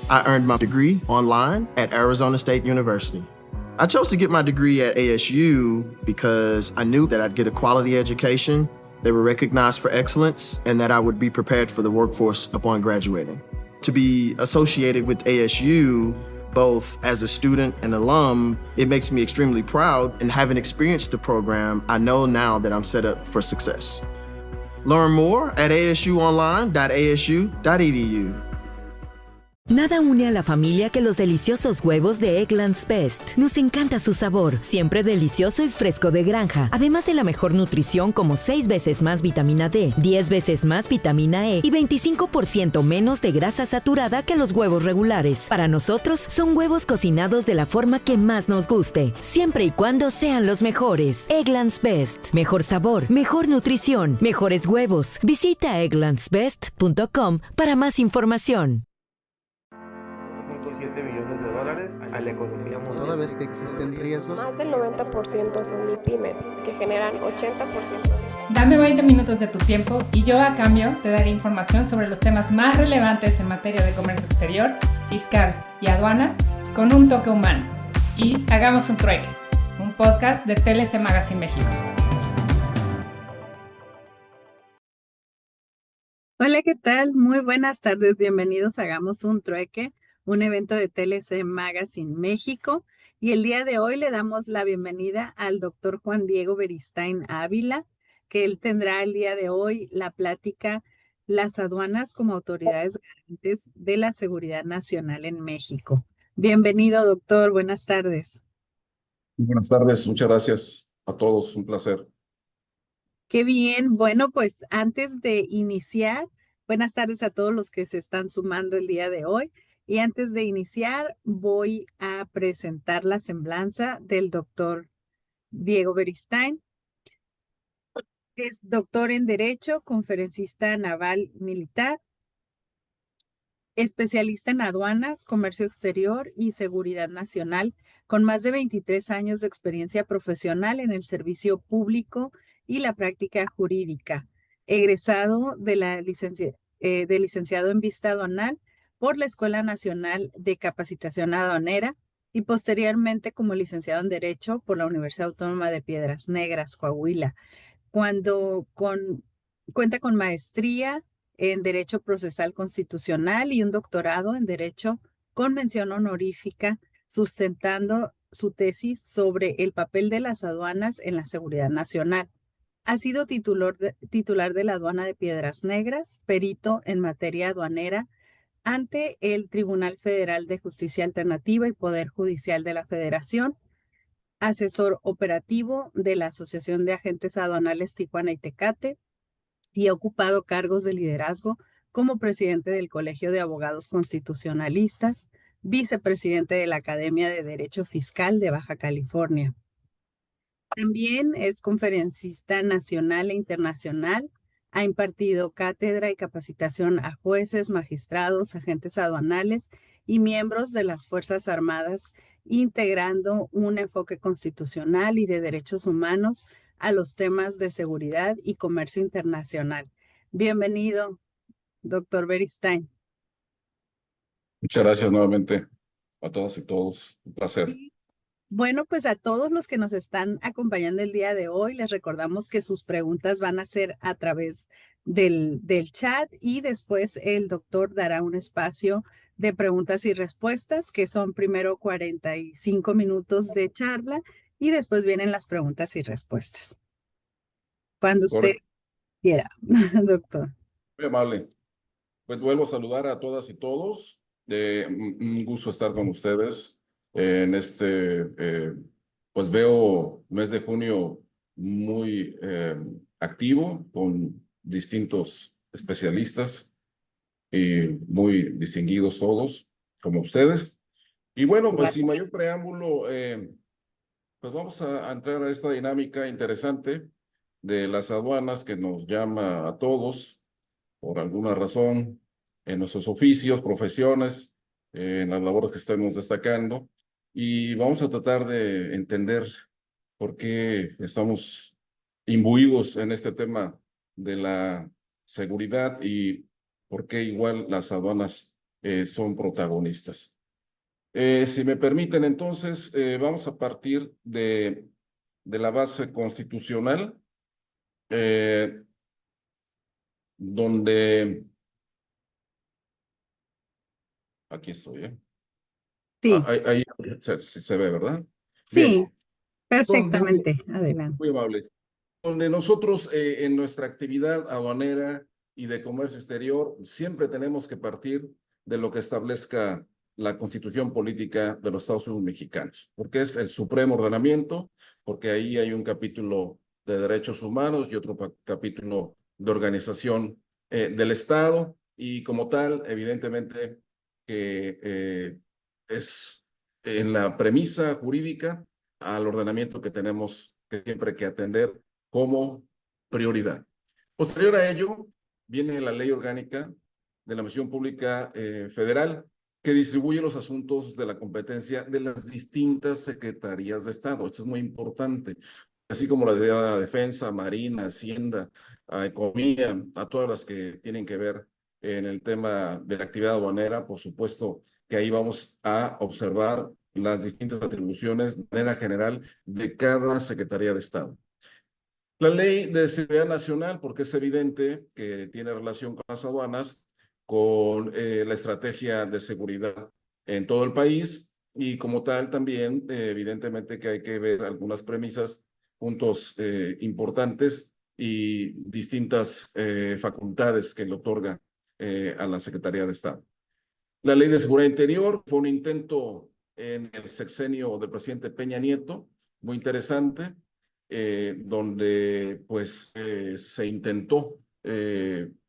I earned my degree online at Arizona State University. I chose to get my degree at ASU because I knew that I'd get a quality education, they were recognized for excellence, and that I would be prepared for the workforce upon graduating. To be associated with ASU, both as a student and alum, it makes me extremely proud, and having experienced the program, I know now that I'm set up for success. Learn more at asuonline.asu.edu. Nada une a la familia que los deliciosos huevos de Eggland's Best. Nos encanta su sabor, siempre delicioso y fresco de granja. Además de la mejor nutrición como 6 veces más vitamina D, 10 veces más vitamina E y 25% menos de grasa saturada que los huevos regulares. Para nosotros, son huevos cocinados de la forma que más nos guste, siempre y cuando sean los mejores. Eggland's Best. Mejor sabor, mejor nutrición, mejores huevos. Visita egglandsbest.com para más información. 7 millones de dólares a la economía mundial. Toda vez que existen riesgos. Más del 90% son MIPYMES, que generan 80%. Dame 20 minutos de tu tiempo y yo a cambio te daré información sobre los temas más relevantes en materia de comercio exterior, fiscal y aduanas con un toque humano. Y hagamos un trueque, un podcast de TLC Magazine México. Hola, ¿qué tal? Muy buenas tardes, bienvenidos a Hagamos un Trueque, un evento de TLC Magazine México, y el día de hoy le damos la bienvenida al doctor Juan Diego Beristain Ávila, que él tendrá el día de hoy la plática Las aduanas como autoridades garantes de la seguridad nacional en México. Bienvenido, doctor, buenas tardes. Buenas tardes, muchas gracias a todos, un placer. Qué bien, bueno, pues antes de iniciar, buenas tardes a todos los que se están sumando el día de hoy. Y antes de iniciar, voy a presentar la semblanza del doctor Diego Beristain. Es doctor en Derecho, conferencista naval militar, especialista en aduanas, comercio exterior y seguridad nacional, con más de 23 años de experiencia profesional en el servicio público y la práctica jurídica. Egresado de licenciado en vista aduanal por la Escuela Nacional de Capacitación Aduanera y posteriormente como licenciado en Derecho por la Universidad Autónoma de Piedras Negras, Coahuila, cuenta con maestría en Derecho Procesal Constitucional y un doctorado en Derecho con mención honorífica, sustentando su tesis sobre el papel de las aduanas en la seguridad nacional. Ha sido titular de la aduana de Piedras Negras, perito en materia aduanera ante el Tribunal Federal de Justicia Alternativa y Poder Judicial de la Federación, asesor operativo de la Asociación de Agentes Aduanales Tijuana y Tecate, y ha ocupado cargos de liderazgo como presidente del Colegio de Abogados Constitucionalistas, vicepresidente de la Academia de Derecho Fiscal de Baja California. También es conferencista nacional e internacional. Ha impartido cátedra y capacitación a jueces, magistrados, agentes aduanales y miembros de las Fuerzas Armadas, integrando un enfoque constitucional y de derechos humanos a los temas de seguridad y comercio internacional. Bienvenido, doctor Beristain. Muchas gracias nuevamente a todas y todos, un placer. Sí. Bueno, pues a todos los que nos están acompañando el día de hoy, les recordamos que sus preguntas van a ser a través del chat y después el doctor dará un espacio de preguntas y respuestas, que son primero 45 minutos de charla y después vienen las preguntas y respuestas. Cuando usted quiera, doctor. Muy amable. Pues vuelvo a saludar a todas y todos. Un gusto estar con ustedes. En pues veo mes de junio muy activo, con distintos especialistas y muy distinguidos todos, como ustedes. Y bueno, pues sin mayor preámbulo, pues vamos a entrar a esta dinámica interesante de las aduanas que nos llama a todos, por alguna razón, en nuestros oficios, profesiones, en las labores que estamos destacando. Y vamos a tratar de entender por qué estamos imbuidos en este tema de la seguridad y por qué igual las aduanas son protagonistas. Si me permiten, entonces, vamos a partir de la base constitucional, donde... Aquí estoy, ¿eh? Sí, Ahí se ve, ¿verdad? sí, Bien, donde, perfectamente. Adelante. muy amable, donde nosotros en nuestra actividad aduanera y de comercio exterior siempre tenemos que partir de lo que establezca la Constitución Política de los Estados Unidos Mexicanos, porque es el supremo ordenamiento, porque ahí hay un capítulo de derechos humanos y otro capítulo de organización del Estado, y como tal, evidentemente, que es en la premisa jurídica al ordenamiento que tenemos que siempre que atender como prioridad. Posterior a ello, viene la Ley Orgánica de la Administración Pública Federal, que distribuye los asuntos de la competencia de las distintas secretarías de Estado. Esto es muy importante, así como la de la Defensa, Marina, Hacienda, Economía, a todas las que tienen que ver en el tema de la actividad aduanera. Por supuesto que ahí vamos a observar las distintas atribuciones de manera general de cada Secretaría de Estado. La Ley de Seguridad Nacional, porque es evidente que tiene relación con las aduanas, con la estrategia de seguridad en todo el país, y como tal también, evidentemente que hay que ver algunas premisas, puntos importantes y distintas facultades que le otorga a la Secretaría de Estado. La Ley de Seguridad Interior fue un intento en el sexenio del presidente Peña Nieto, muy interesante, donde pues se intentó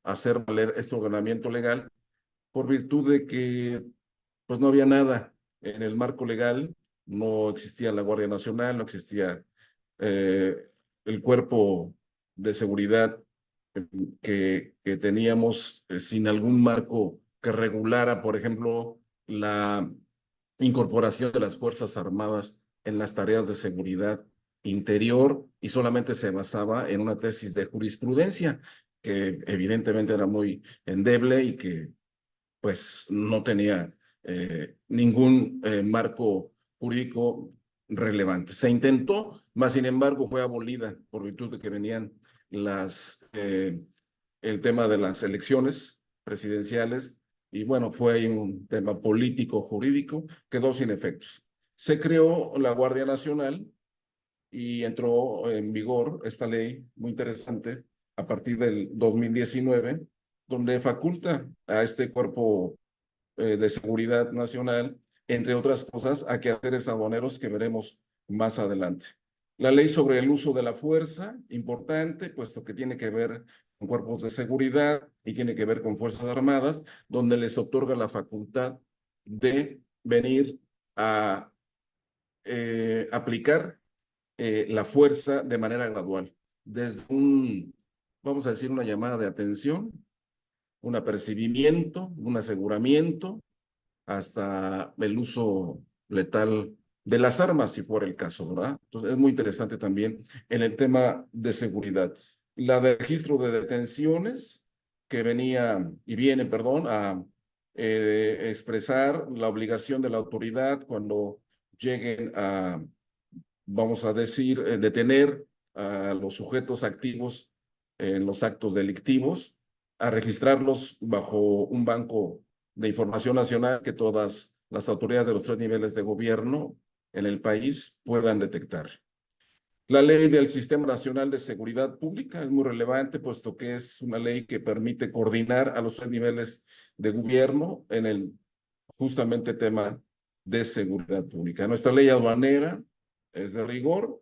hacer valer este ordenamiento legal por virtud de que pues no había nada en el marco legal, no existía la Guardia Nacional, no existía el cuerpo de seguridad que teníamos sin algún marco que regulara, por ejemplo, la incorporación de las Fuerzas Armadas en las tareas de seguridad interior, y solamente se basaba en una tesis de jurisprudencia que evidentemente era muy endeble y que pues no tenía ningún marco jurídico relevante. Se intentó, mas sin embargo fue abolida por virtud de que venían el tema de las elecciones presidenciales, y bueno, fue ahí un tema político jurídico, quedó sin efectos. Se creó la Guardia Nacional y entró en vigor esta ley muy interesante a partir del 2019, donde faculta a este cuerpo de seguridad nacional, entre otras cosas, a quehaceres aduaneros que veremos más adelante. La ley sobre el uso de la fuerza, importante, puesto que tiene que ver con cuerpos de seguridad y tiene que ver con Fuerzas Armadas, donde les otorga la facultad de venir a aplicar la fuerza de manera gradual, desde vamos a decir, una llamada de atención, un apercibimiento, un aseguramiento, hasta el uso letal de las armas, si fuera el caso, ¿verdad? Entonces, es muy interesante también en el tema de seguridad. La de registro de detenciones, que venía y viene, perdón, a expresar la obligación de la autoridad cuando lleguen a, vamos a decir, detener a los sujetos activos en los actos delictivos, a registrarlos bajo un banco de información nacional que todas las autoridades de los 3 niveles de gobierno en el país puedan detectar. La ley del Sistema Nacional de Seguridad Pública es muy relevante, puesto que es una ley que permite coordinar a los 3 niveles de gobierno en el justamente tema de seguridad pública. Nuestra ley aduanera es de rigor,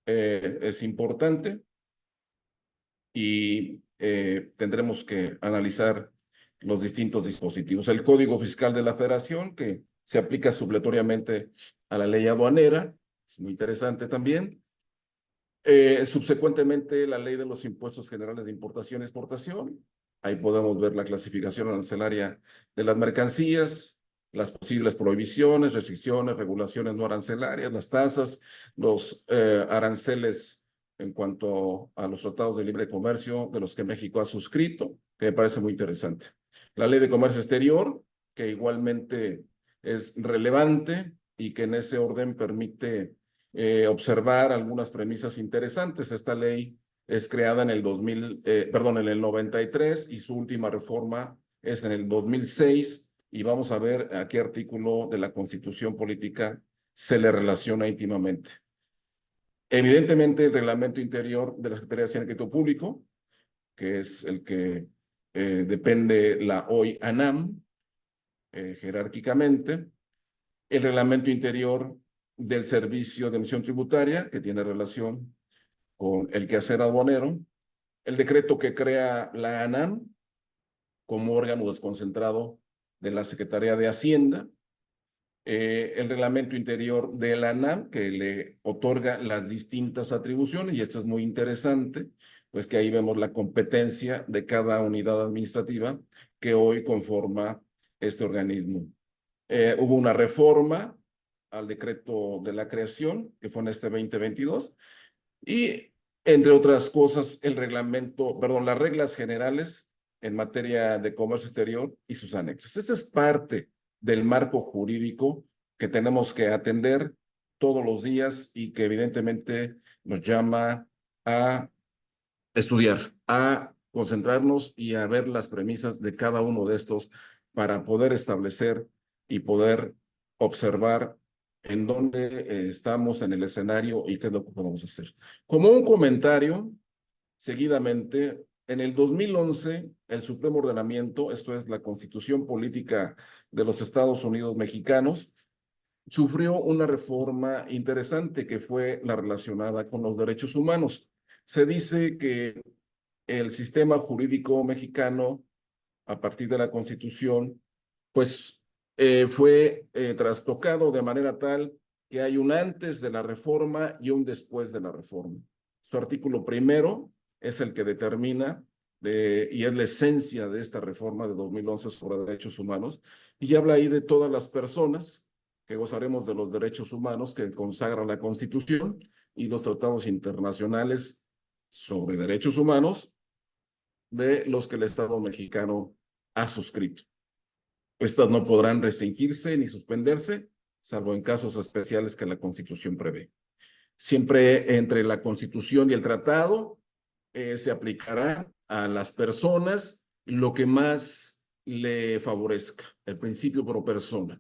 es importante, y tendremos que analizar los distintos dispositivos. El Código Fiscal de la Federación, que se aplica supletoriamente a la ley aduanera, es muy interesante también. Subsecuentemente, la Ley de los Impuestos Generales de Importación y Exportación. Ahí podemos ver la clasificación arancelaria de las mercancías, las posibles prohibiciones, restricciones, regulaciones no arancelarias, las tasas, los aranceles en cuanto a los tratados de libre comercio de los que México ha suscrito, que me parece muy interesante. La Ley de Comercio Exterior, que igualmente es relevante y que en ese orden permite observar algunas premisas interesantes. Esta ley es creada en el en el 93 y su última reforma es en el 2006 y vamos a ver a qué artículo de la Constitución Política se le relaciona íntimamente. Evidentemente, el reglamento interior de la Secretaría de Hacienda y Crédito Público, que es el que depende la hoy ANAM, jerárquicamente, el reglamento interior del Servicio de Emisión Tributaria, que tiene relación con el quehacer aduanero, el decreto que crea la ANAM como órgano desconcentrado de la Secretaría de Hacienda, el reglamento interior de la ANAM, que le otorga las distintas atribuciones, y esto es muy interesante, pues que ahí vemos la competencia de cada unidad administrativa que hoy conforma este organismo. Hubo una reforma al decreto de la creación, que fue en este 2022, y entre otras cosas, las reglas generales en materia de comercio exterior y sus anexos. Esta es parte del marco jurídico que tenemos que atender todos los días y que evidentemente nos llama a estudiar, a concentrarnos y a ver las premisas de cada uno de estos para poder establecer y poder observar en dónde estamos en el escenario y qué es lo que podemos hacer. Como un comentario, seguidamente, en el 2011, el Supremo Ordenamiento, esto es la Constitución Política de los Estados Unidos Mexicanos, sufrió una reforma interesante que fue la relacionada con los derechos humanos. Se dice que el sistema jurídico mexicano, a partir de la Constitución, pues fue trastocado de manera tal que hay un antes de la reforma y un después de la reforma. Su artículo primero es el que determina y es la esencia de esta reforma de 2011 sobre derechos humanos, y habla ahí de todas las personas que gozaremos de los derechos humanos que consagra la Constitución y los tratados internacionales sobre derechos humanos de los que el Estado mexicano ha suscrito. Estas no podrán restringirse ni suspenderse, salvo en casos especiales que la Constitución prevé. Siempre entre la Constitución y el tratado se aplicará a las personas lo que más le favorezca, el principio pro persona.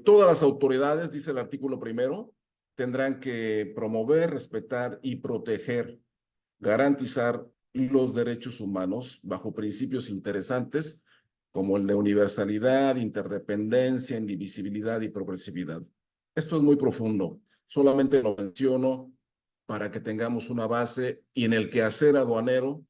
Todas las autoridades, dice el artículo primero, tendrán que promover, respetar y proteger, garantizar los derechos humanos bajo principios interesantes como el de universalidad, interdependencia, indivisibilidad y progresividad. Esto es muy profundo. Solamente lo menciono para que tengamos una base y en el quehacer aduanero,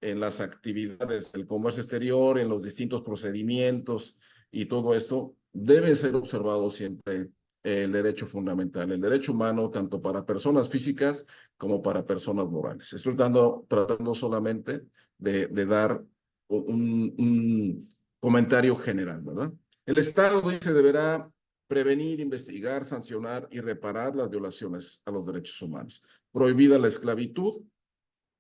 en las actividades del comercio exterior, en los distintos procedimientos y todo eso, debe ser observado siempre el derecho fundamental, el derecho humano, tanto para personas físicas como para personas morales. Estoy tratando solamente de dar un comentario general, ¿verdad? El Estado, dice, deberá prevenir, investigar, sancionar y reparar las violaciones a los derechos humanos, prohibida la esclavitud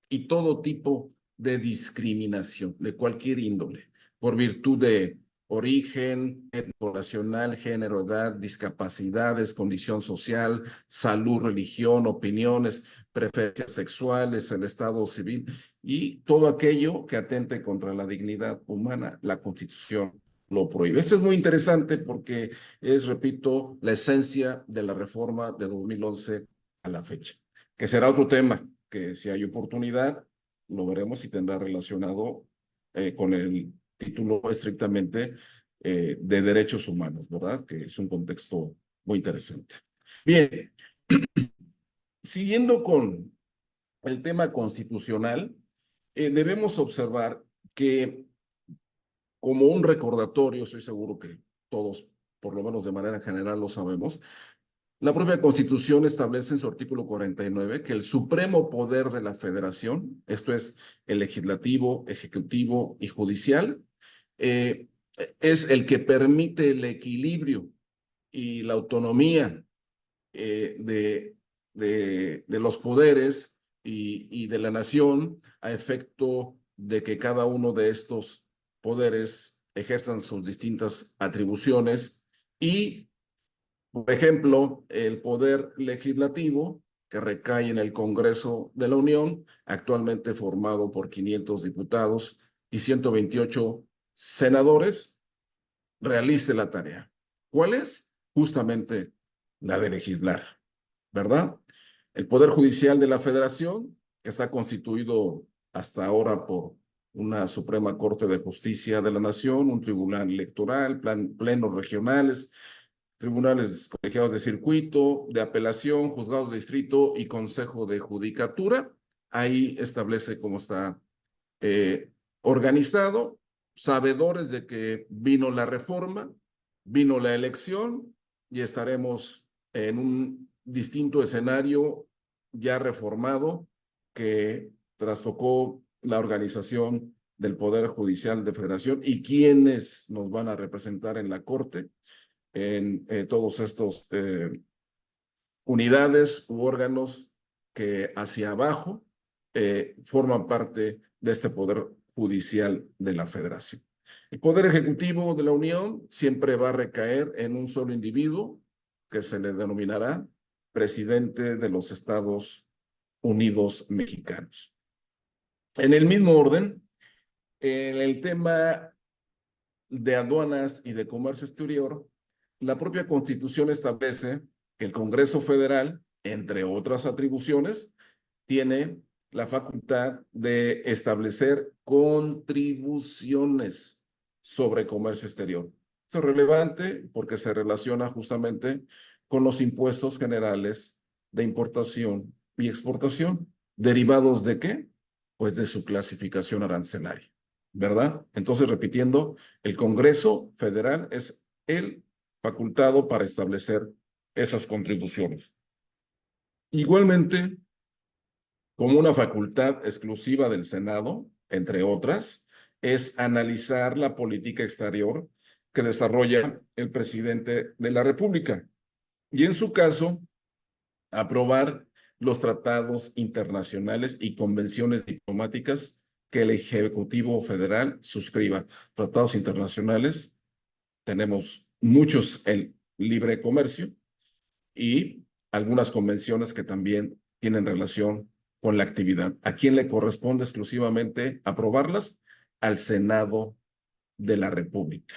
y todo tipo de discriminación de cualquier índole, por virtud de origen, nacional, género, edad, discapacidades, condición social, salud, religión, opiniones, preferencias sexuales, el estado civil y todo aquello que atente contra la dignidad humana, la Constitución lo prohíbe. Esto es muy interesante porque es, repito, la esencia de la reforma de 2011 a la fecha, que será otro tema que si hay oportunidad lo veremos si tendrá relacionado con el título estrictamente de derechos humanos, ¿verdad? Que es un contexto muy interesante. Bien, siguiendo con el tema constitucional, debemos observar que como un recordatorio, estoy seguro que todos, por lo menos de manera general, lo sabemos, la propia Constitución establece en su artículo 49 que el supremo poder de la Federación, esto es el legislativo, ejecutivo y judicial, es el que permite el equilibrio y la autonomía de los poderes y de la nación a efecto de que cada uno de estos poderes ejerzan sus distintas atribuciones y, por ejemplo, el poder legislativo que recae en el Congreso de la Unión, actualmente formado por 500 diputados y 128 senadores, realice la tarea. ¿Cuál es? Justamente la de legislar, ¿verdad? El Poder Judicial de la Federación, que está constituido hasta ahora por una Suprema Corte de Justicia de la Nación, un tribunal electoral, plenos regionales, tribunales colegiados de circuito, de apelación, juzgados de distrito y consejo de judicatura. Ahí establece cómo está organizado, sabedores de que vino la reforma, vino la elección y estaremos en un distinto escenario ya reformado que trastocó la organización del Poder Judicial de Federación y quienes nos van a representar en la Corte en todos estos unidades u órganos que hacia abajo forman parte de este Poder Judicial de la Federación. El Poder Ejecutivo de la Unión siempre va a recaer en un solo individuo que se le denominará presidente de los Estados Unidos mexicanos. En el mismo orden, en el tema de aduanas y de comercio exterior, la propia Constitución establece que el Congreso Federal, entre otras atribuciones, tiene la facultad de establecer contribuciones sobre comercio exterior. Esto es relevante porque se relaciona justamente con los impuestos generales de importación y exportación. ¿Derivados de qué? Pues de su clasificación arancelaria, ¿verdad? Entonces, repitiendo, el Congreso Federal es el facultado para establecer esas contribuciones. Igualmente, como una facultad exclusiva del Senado, entre otras, es analizar la política exterior que desarrolla el presidente de la República y, en su caso, aprobar los tratados internacionales y convenciones diplomáticas que el Ejecutivo Federal suscriba. Tratados internacionales, tenemos muchos en libre comercio y algunas convenciones que también tienen relación con la actividad. ¿A quién le corresponde exclusivamente aprobarlas? Al Senado de la República.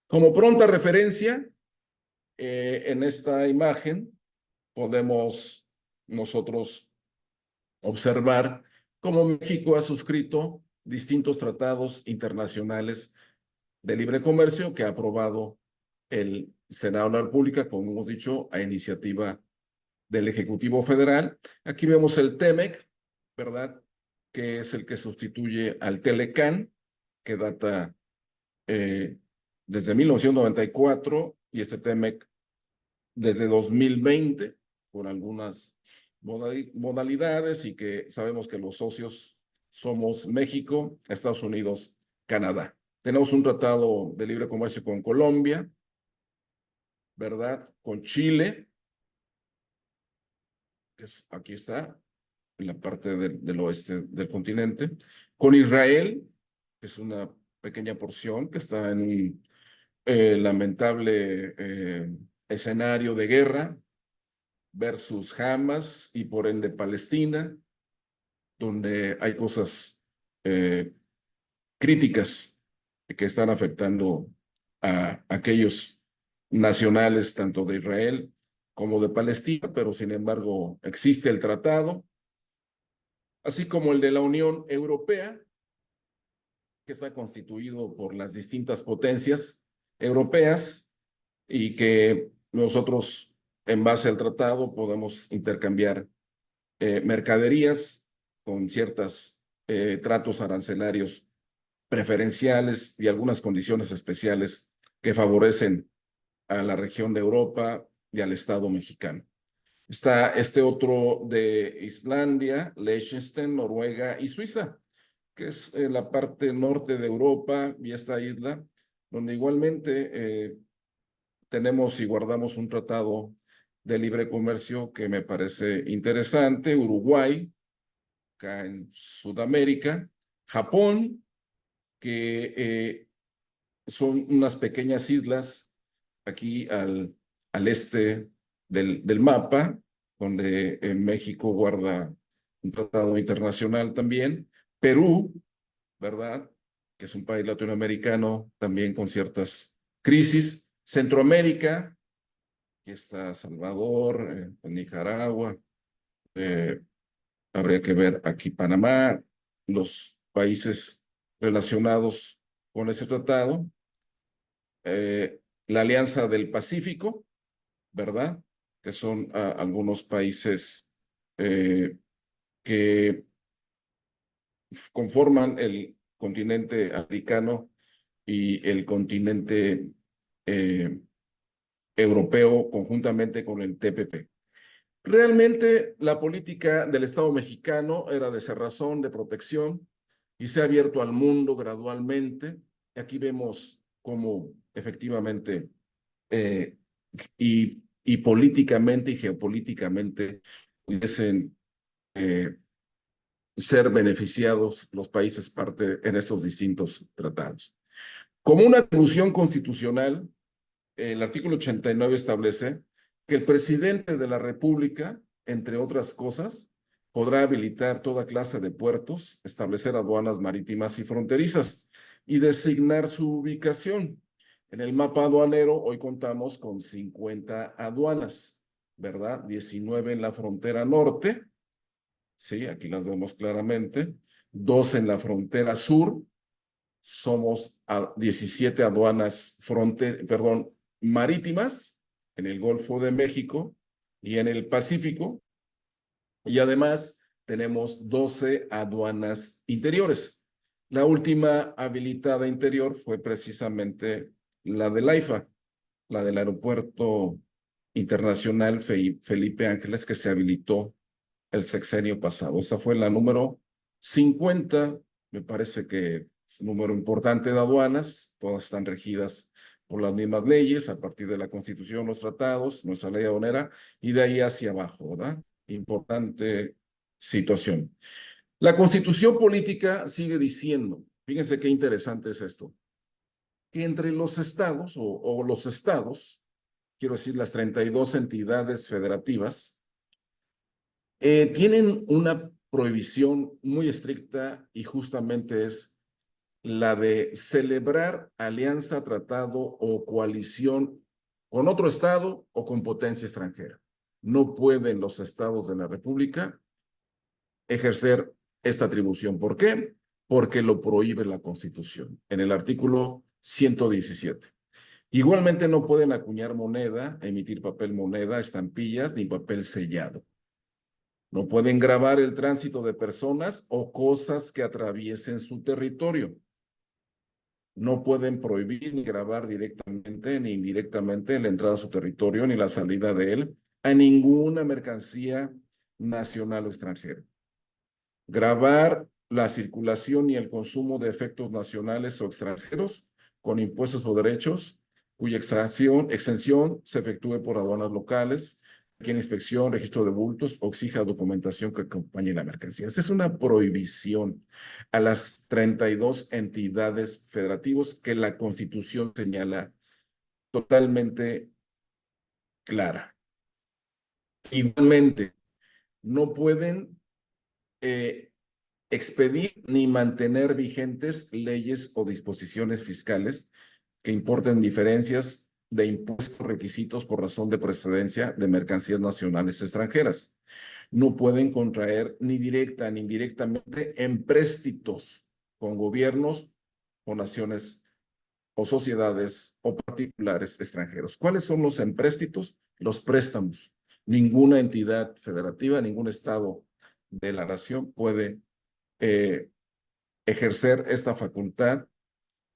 Como pronta referencia, en esta imagen podemos nosotros observar cómo México ha suscrito distintos tratados internacionales de libre comercio que ha aprobado el Senado de la República, como hemos dicho, a iniciativa del Ejecutivo Federal. Aquí vemos el TEMEC, ¿verdad? Que es el que sustituye al TELECAN, que data desde 1994, y este TEMEC desde 2020, por algunas modalidades, y que sabemos que los socios somos México, Estados Unidos, Canadá. Tenemos un tratado de libre comercio con Colombia, ¿verdad? Con Chile, que aquí está, en la parte del oeste del continente, con Israel, que es una pequeña porción que está en un lamentable escenario de guerra versus Hamas y por ende Palestina, donde hay cosas críticas que están afectando a aquellos nacionales tanto de Israel como de Palestina, pero sin embargo existe el tratado, así como el de la Unión Europea, que está constituido por las distintas potencias europeas y que nosotros, en base al tratado, podemos intercambiar mercaderías con ciertos tratos arancelarios preferenciales y algunas condiciones especiales que favorecen a la región de Europa y al Estado mexicano. Está este otro de Islandia, Liechtenstein, Noruega y Suiza, que es la parte norte de Europa y esta isla, donde igualmente tenemos y guardamos un tratado de libre comercio que me parece interesante. Uruguay, acá en Sudamérica, Japón, que son unas pequeñas islas aquí al este del mapa, donde México guarda un tratado internacional también. Perú, ¿verdad? Que es un país latinoamericano también con ciertas crisis. Centroamérica, aquí está Salvador, Nicaragua, habría que ver aquí Panamá, los países relacionados con ese tratado. La Alianza del Pacífico, ¿verdad? Que son algunos países que conforman el continente africano y el continente europeo conjuntamente con el TPP. Realmente la política del Estado mexicano era de cerrazón, de protección, y se ha abierto al mundo gradualmente. Aquí vemos cómo efectivamente y políticamente y geopolíticamente pudiesen ser beneficiados los países parte en esos distintos tratados. Como una atribución constitucional, el artículo 89 establece que el presidente de la República, entre otras cosas, podrá habilitar toda clase de puertos, establecer aduanas marítimas y fronterizas y designar su ubicación. En el mapa aduanero hoy contamos con 50 aduanas, ¿verdad? 19 en la frontera norte, sí, aquí las vemos claramente, 2 en la frontera sur, somos a 17 aduanas marítimas en el Golfo de México y en el Pacífico, y además tenemos 12 aduanas interiores. La última habilitada interior fue precisamente la del AIFA, la del Aeropuerto Internacional Felipe Ángeles, que se habilitó el sexenio pasado. Esa fue la número 50, me parece que es un número importante de aduanas, todas están regidas por las mismas leyes, a partir de la Constitución, los tratados, nuestra ley aduanera, y de ahí hacia abajo, ¿verdad? Importante situación. La Constitución política sigue diciendo, fíjense qué interesante es esto, que entre los estados, o los estados, quiero decir, las 32 entidades federativas, tienen una prohibición muy estricta y justamente es la de celebrar alianza, tratado o coalición con otro estado o con potencia extranjera. No pueden los estados de la República ejercer esta atribución. ¿Por qué? Porque lo prohíbe la Constitución en el artículo 117. Igualmente no pueden acuñar moneda, emitir papel moneda, estampillas ni papel sellado. No pueden gravar el tránsito de personas o cosas que atraviesen su territorio. No pueden prohibir ni gravar directamente ni indirectamente la entrada a su territorio ni la salida de él a ninguna mercancía nacional o extranjera. Gravar la circulación y el consumo de efectos nacionales o extranjeros con impuestos o derechos cuya exención se efectúe por aduanas locales, requiere inspección, registro de bultos o exija documentación que acompañe la mercancía. Esa es una prohibición a las 32 entidades federativas que la Constitución señala totalmente clara. Igualmente, no pueden expedir ni mantener vigentes leyes o disposiciones fiscales que importen diferencias de impuestos requisitos por razón de precedencia de mercancías nacionales o extranjeras. No pueden contraer ni directa ni indirectamente empréstitos con gobiernos o naciones o sociedades o particulares extranjeros. ¿Cuáles son los empréstitos? Los préstamos. Ninguna entidad federativa, ningún estado de la nación puede ejercer esta facultad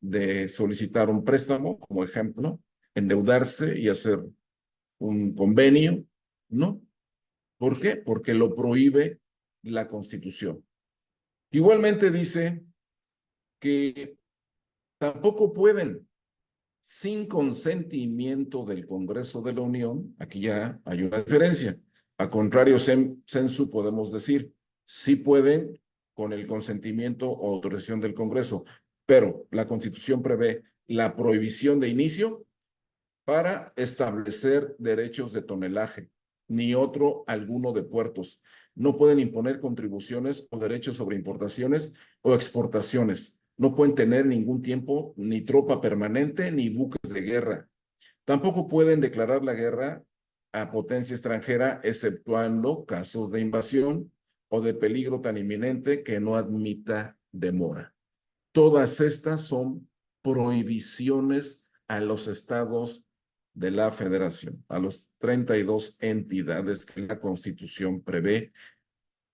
de solicitar un préstamo, como ejemplo, endeudarse y hacer un convenio, ¿no? ¿Por qué? Porque lo prohíbe la Constitución. Igualmente dice que tampoco pueden, sin consentimiento del Congreso de la Unión, aquí ya hay una diferencia. A contrario sensu podemos decir, sí pueden con el consentimiento o autorización del Congreso, pero la Constitución prevé la prohibición de inicio para establecer derechos de tonelaje, ni otro alguno de puertos. No pueden imponer contribuciones o derechos sobre importaciones o exportaciones. No pueden tener ningún tiempo ni tropa permanente ni buques de guerra. Tampoco pueden declarar la guerra a potencia extranjera, exceptuando casos de invasión o de peligro tan inminente que no admita demora. Todas estas son prohibiciones a los estados de la Federación, a los 32 entidades que la Constitución prevé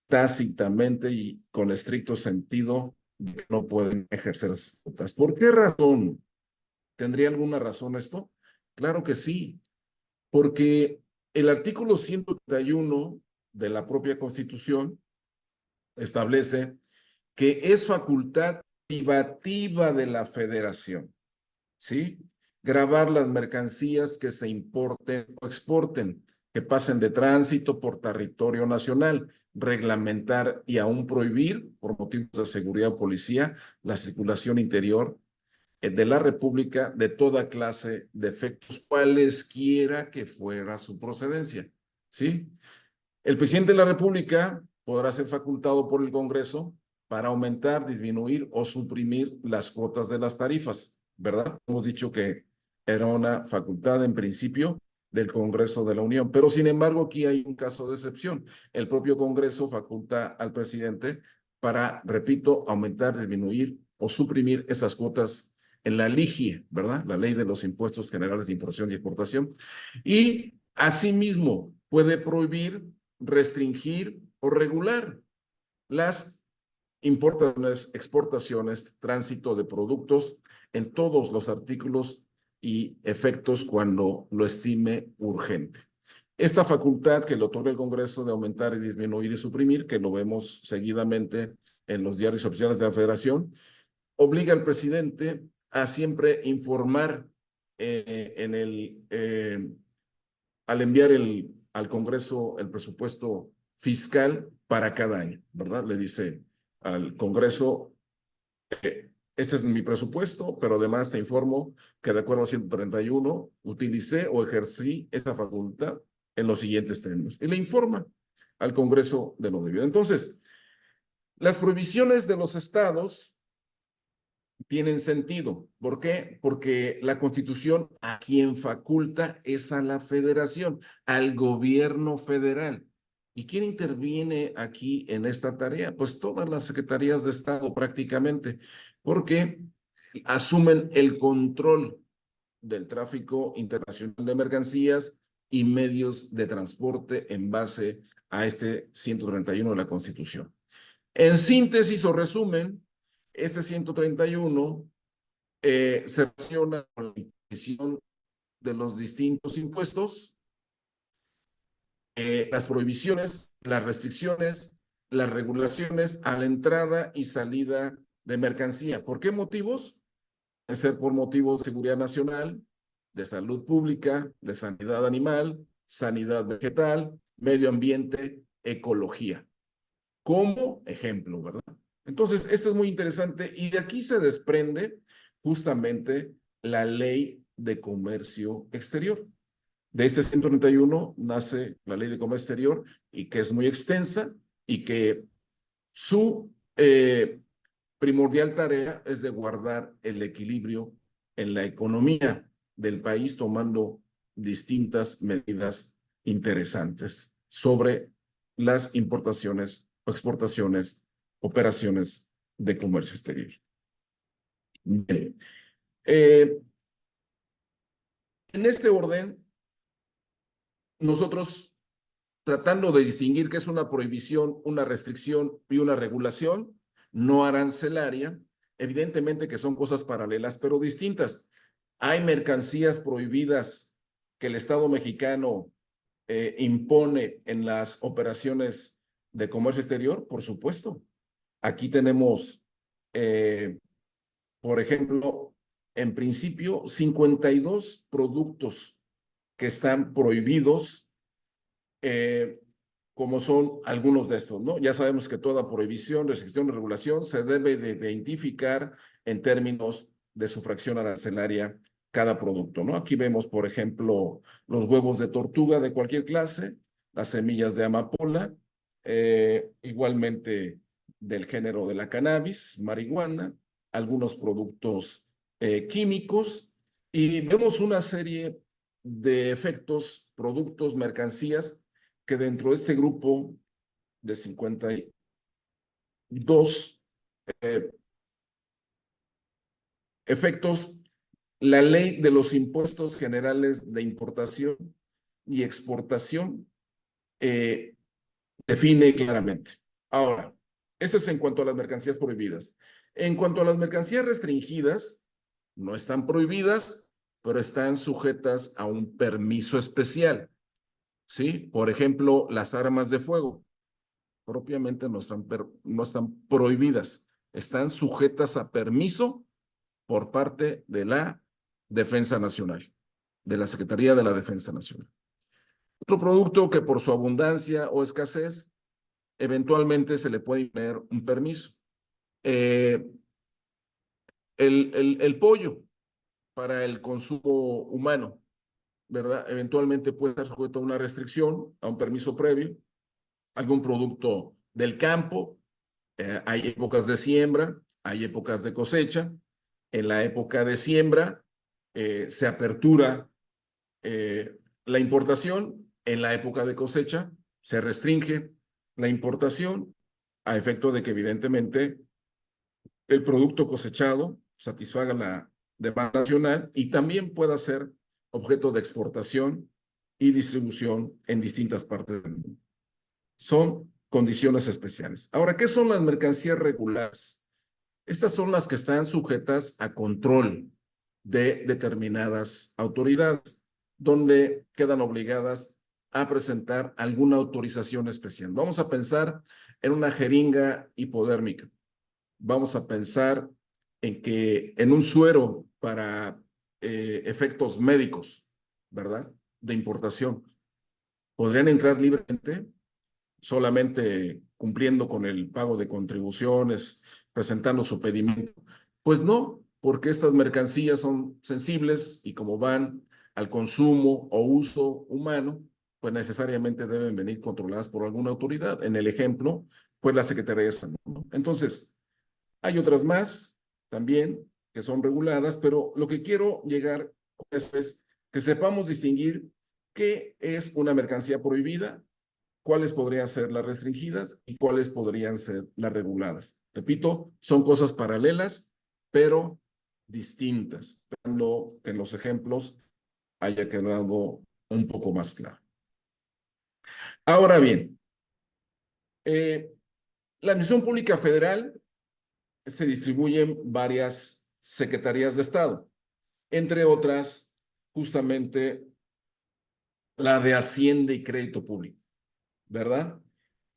tácitamente y con estricto sentido de que no pueden ejercer sus facultades. ¿Por qué razón? ¿Tendría alguna razón esto? Claro que sí, porque el artículo 131 de la propia Constitución establece que es facultad privativa de la Federación, ¿sí? Gravar las mercancías que se importen o exporten, que pasen de tránsito por territorio nacional, reglamentar y aún prohibir, por motivos de seguridad o policía, la circulación interior de la República de toda clase de efectos, cualesquiera que fuera su procedencia, ¿sí? El presidente de la República podrá ser facultado por el Congreso para aumentar, disminuir o suprimir las cuotas de las tarifas, ¿verdad? Hemos dicho que era una facultad en principio del Congreso de la Unión, pero sin embargo aquí hay un caso de excepción. El propio Congreso faculta al presidente para, repito, aumentar, disminuir o suprimir esas cuotas en la LIGIE, ¿verdad? La Ley de los Impuestos Generales de Importación y Exportación. Y asimismo puede prohibir, restringir o regular las importaciones, exportaciones, tránsito de productos en todos los artículos y efectos cuando lo estime urgente. Esta facultad que le otorga el Congreso de aumentar y disminuir y suprimir, que lo vemos seguidamente en los diarios oficiales de la Federación, obliga al presidente a siempre informar al enviar al Congreso el presupuesto fiscal para cada año, ¿verdad? Le dice al Congreso, ese es mi presupuesto, pero además te informo que de acuerdo al 131 utilicé o ejercí esa facultad en los siguientes términos. Y le informa al Congreso de lo debido. Entonces, las prohibiciones de los estados tienen sentido. ¿Por qué? Porque la Constitución a quien faculta es a la Federación, al gobierno federal. ¿Y quién interviene aquí en esta tarea? Pues todas las secretarías de Estado prácticamente, porque asumen el control del tráfico internacional de mercancías y medios de transporte en base a este 131 de la Constitución. En síntesis o resumen, ese 131 se relaciona con la imposición de los distintos impuestos, las prohibiciones, las restricciones, las regulaciones a la entrada y salida de mercancía. ¿Por qué motivos? Puede ser por motivos de seguridad nacional, de salud pública, de sanidad animal, sanidad vegetal, medio ambiente, ecología. Como ejemplo, ¿verdad? Entonces, esto es muy interesante y de aquí se desprende justamente la Ley de Comercio Exterior. De este 131 nace la Ley de Comercio Exterior y que es muy extensa y que su primordial tarea es de guardar el equilibrio en la economía del país tomando distintas medidas interesantes sobre las importaciones o exportaciones, operaciones de comercio exterior. Bien. En este orden, nosotros tratando de distinguir qué es una prohibición, una restricción y una regulación no arancelaria, evidentemente que son cosas paralelas pero distintas. Hay mercancías prohibidas que el Estado mexicano impone en las operaciones de comercio exterior, por supuesto. Aquí tenemos, por ejemplo, en principio, 52 productos que están prohibidos, como son algunos de estos, ¿no? Ya sabemos que toda prohibición, restricción o regulación se debe de identificar en términos de su fracción arancelaria cada producto, ¿no? Aquí vemos, por ejemplo, los huevos de tortuga de cualquier clase, las semillas de amapola, igualmente del género de la cannabis, marihuana, algunos productos químicos, y vemos una serie de efectos, productos, mercancías, que dentro de este grupo de 52 efectos, la ley de los impuestos generales de importación y exportación define claramente. Ahora, eso es en cuanto a las mercancías prohibidas. En cuanto a las mercancías restringidas, no están prohibidas, pero están sujetas a un permiso especial, ¿sí? Por ejemplo, las armas de fuego propiamente no están prohibidas, están sujetas a permiso por parte de la Defensa Nacional, de la Secretaría de la Defensa Nacional. Otro producto que por su abundancia o escasez, eventualmente se le puede imponer un permiso. El pollo para el consumo humano, ¿verdad? Eventualmente puede estar sujeto a una restricción, a un permiso previo. Algún producto del campo, hay épocas de siembra, hay épocas de cosecha. En la época de siembra se apertura la importación, en la época de cosecha se restringe la importación a efecto de que evidentemente el producto cosechado satisfaga la demanda nacional y también pueda ser objeto de exportación y distribución en distintas partes del mundo. Son condiciones especiales. Ahora, ¿qué son las mercancías regulares? Estas son las que están sujetas a control de determinadas autoridades, donde quedan obligadas a presentar alguna autorización especial. Vamos a pensar en una jeringa hipodérmica. Vamos a pensar en un suero para efectos médicos, ¿verdad? De importación. ¿Podrían entrar libremente? Solamente cumpliendo con el pago de contribuciones, presentando su pedimento. Pues no, porque estas mercancías son sensibles y como van al consumo o uso humano, pues necesariamente deben venir controladas por alguna autoridad. En el ejemplo, pues la Secretaría de Salud, ¿no? Entonces, hay otras más también que son reguladas, pero lo que quiero llegar es que sepamos distinguir qué es una mercancía prohibida, cuáles podrían ser las restringidas y cuáles podrían ser las reguladas. Repito, son cosas paralelas, pero distintas, esperando que en los ejemplos haya quedado un poco más claro. Ahora bien, la Administración Pública Federal se distribuye en varias secretarías de Estado, entre otras, justamente la de Hacienda y Crédito Público, ¿verdad?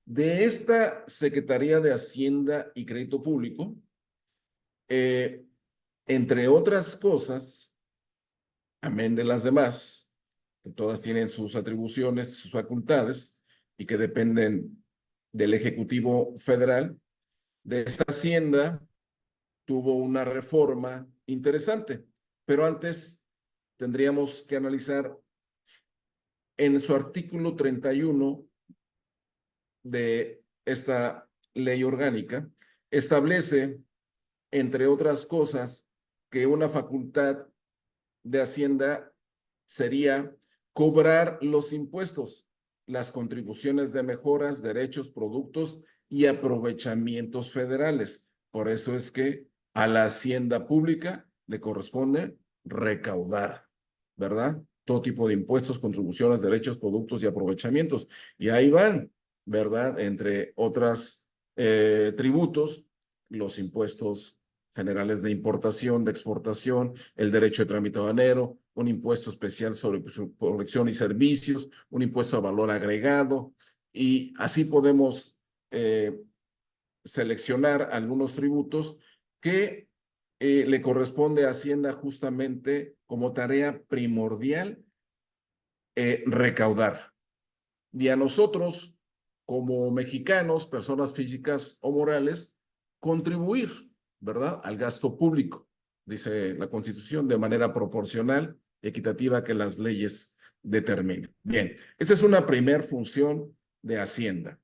De esta Secretaría de Hacienda y Crédito Público, entre otras cosas, amén de las demás, que todas tienen sus atribuciones, sus facultades y que dependen del Ejecutivo Federal, de esta Hacienda tuvo una reforma interesante, pero antes tendríamos que analizar en su artículo 31 de esta ley orgánica, establece, entre otras cosas, que una facultad de Hacienda sería cobrar los impuestos, las contribuciones de mejoras, derechos, productos y aprovechamientos federales. Por eso es que a la Hacienda Pública le corresponde recaudar, ¿verdad? Todo tipo de impuestos, contribuciones, derechos, productos y aprovechamientos. Y ahí van, ¿verdad? Entre otras tributos, los impuestos generales de importación, de exportación, el derecho de trámite aduanero, un impuesto especial sobre producción y servicios, un impuesto a valor agregado, y así podemos seleccionar algunos tributos que le corresponde a Hacienda justamente como tarea primordial recaudar. Y a nosotros, como mexicanos, personas físicas o morales, contribuir, ¿verdad?, al gasto público dice la Constitución, de manera proporcional y equitativa que las leyes determinen. Bien, esa es una primera función de Hacienda.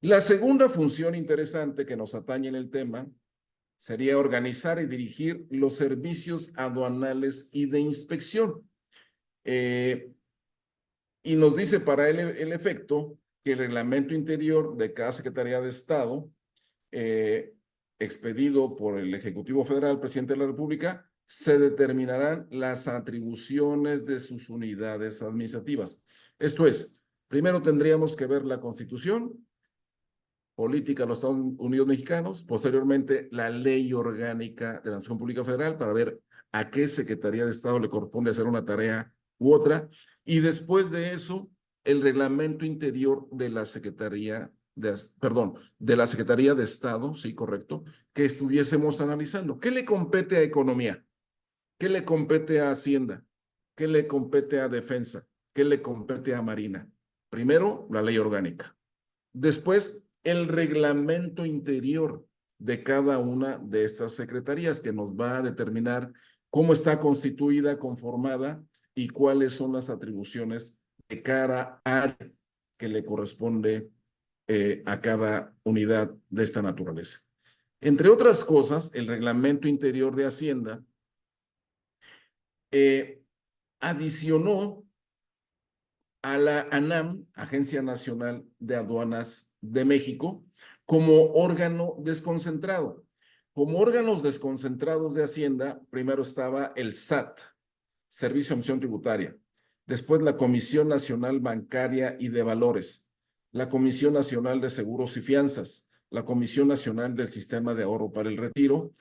La segunda función interesante que nos atañe en el tema sería organizar y dirigir los servicios aduanales y de inspección. Y nos dice para el efecto que el reglamento interior de cada Secretaría de Estado, expedido por el Ejecutivo Federal, presidente de la República, se determinarán las atribuciones de sus unidades administrativas. Esto es, primero tendríamos que ver la Constitución Política de los Estados Unidos Mexicanos, posteriormente la Ley Orgánica de la Nación Pública Federal para ver a qué Secretaría de Estado le corresponde hacer una tarea u otra, y después de eso, el reglamento interior de la Secretaría de la Secretaría de Estado, sí, correcto, que estuviésemos analizando. ¿Qué le compete a Economía? ¿Qué le compete a Hacienda? ¿Qué le compete a Defensa? ¿Qué le compete a Marina? Primero, la ley orgánica. Después, el reglamento interior de cada una de estas secretarías que nos va a determinar cómo está constituida, conformada y cuáles son las atribuciones de cada área que le corresponde a cada unidad de esta naturaleza. Entre otras cosas, el reglamento interior de Hacienda adicionó a la ANAM, Agencia Nacional de Aduanas de México, como órgano desconcentrado. Como órganos desconcentrados de Hacienda, primero estaba el SAT, Servicio de Administración Tributaria, después la Comisión Nacional Bancaria y de Valores, la Comisión Nacional de Seguros y Fianzas, la Comisión Nacional del Sistema de Ahorro para el Retiro,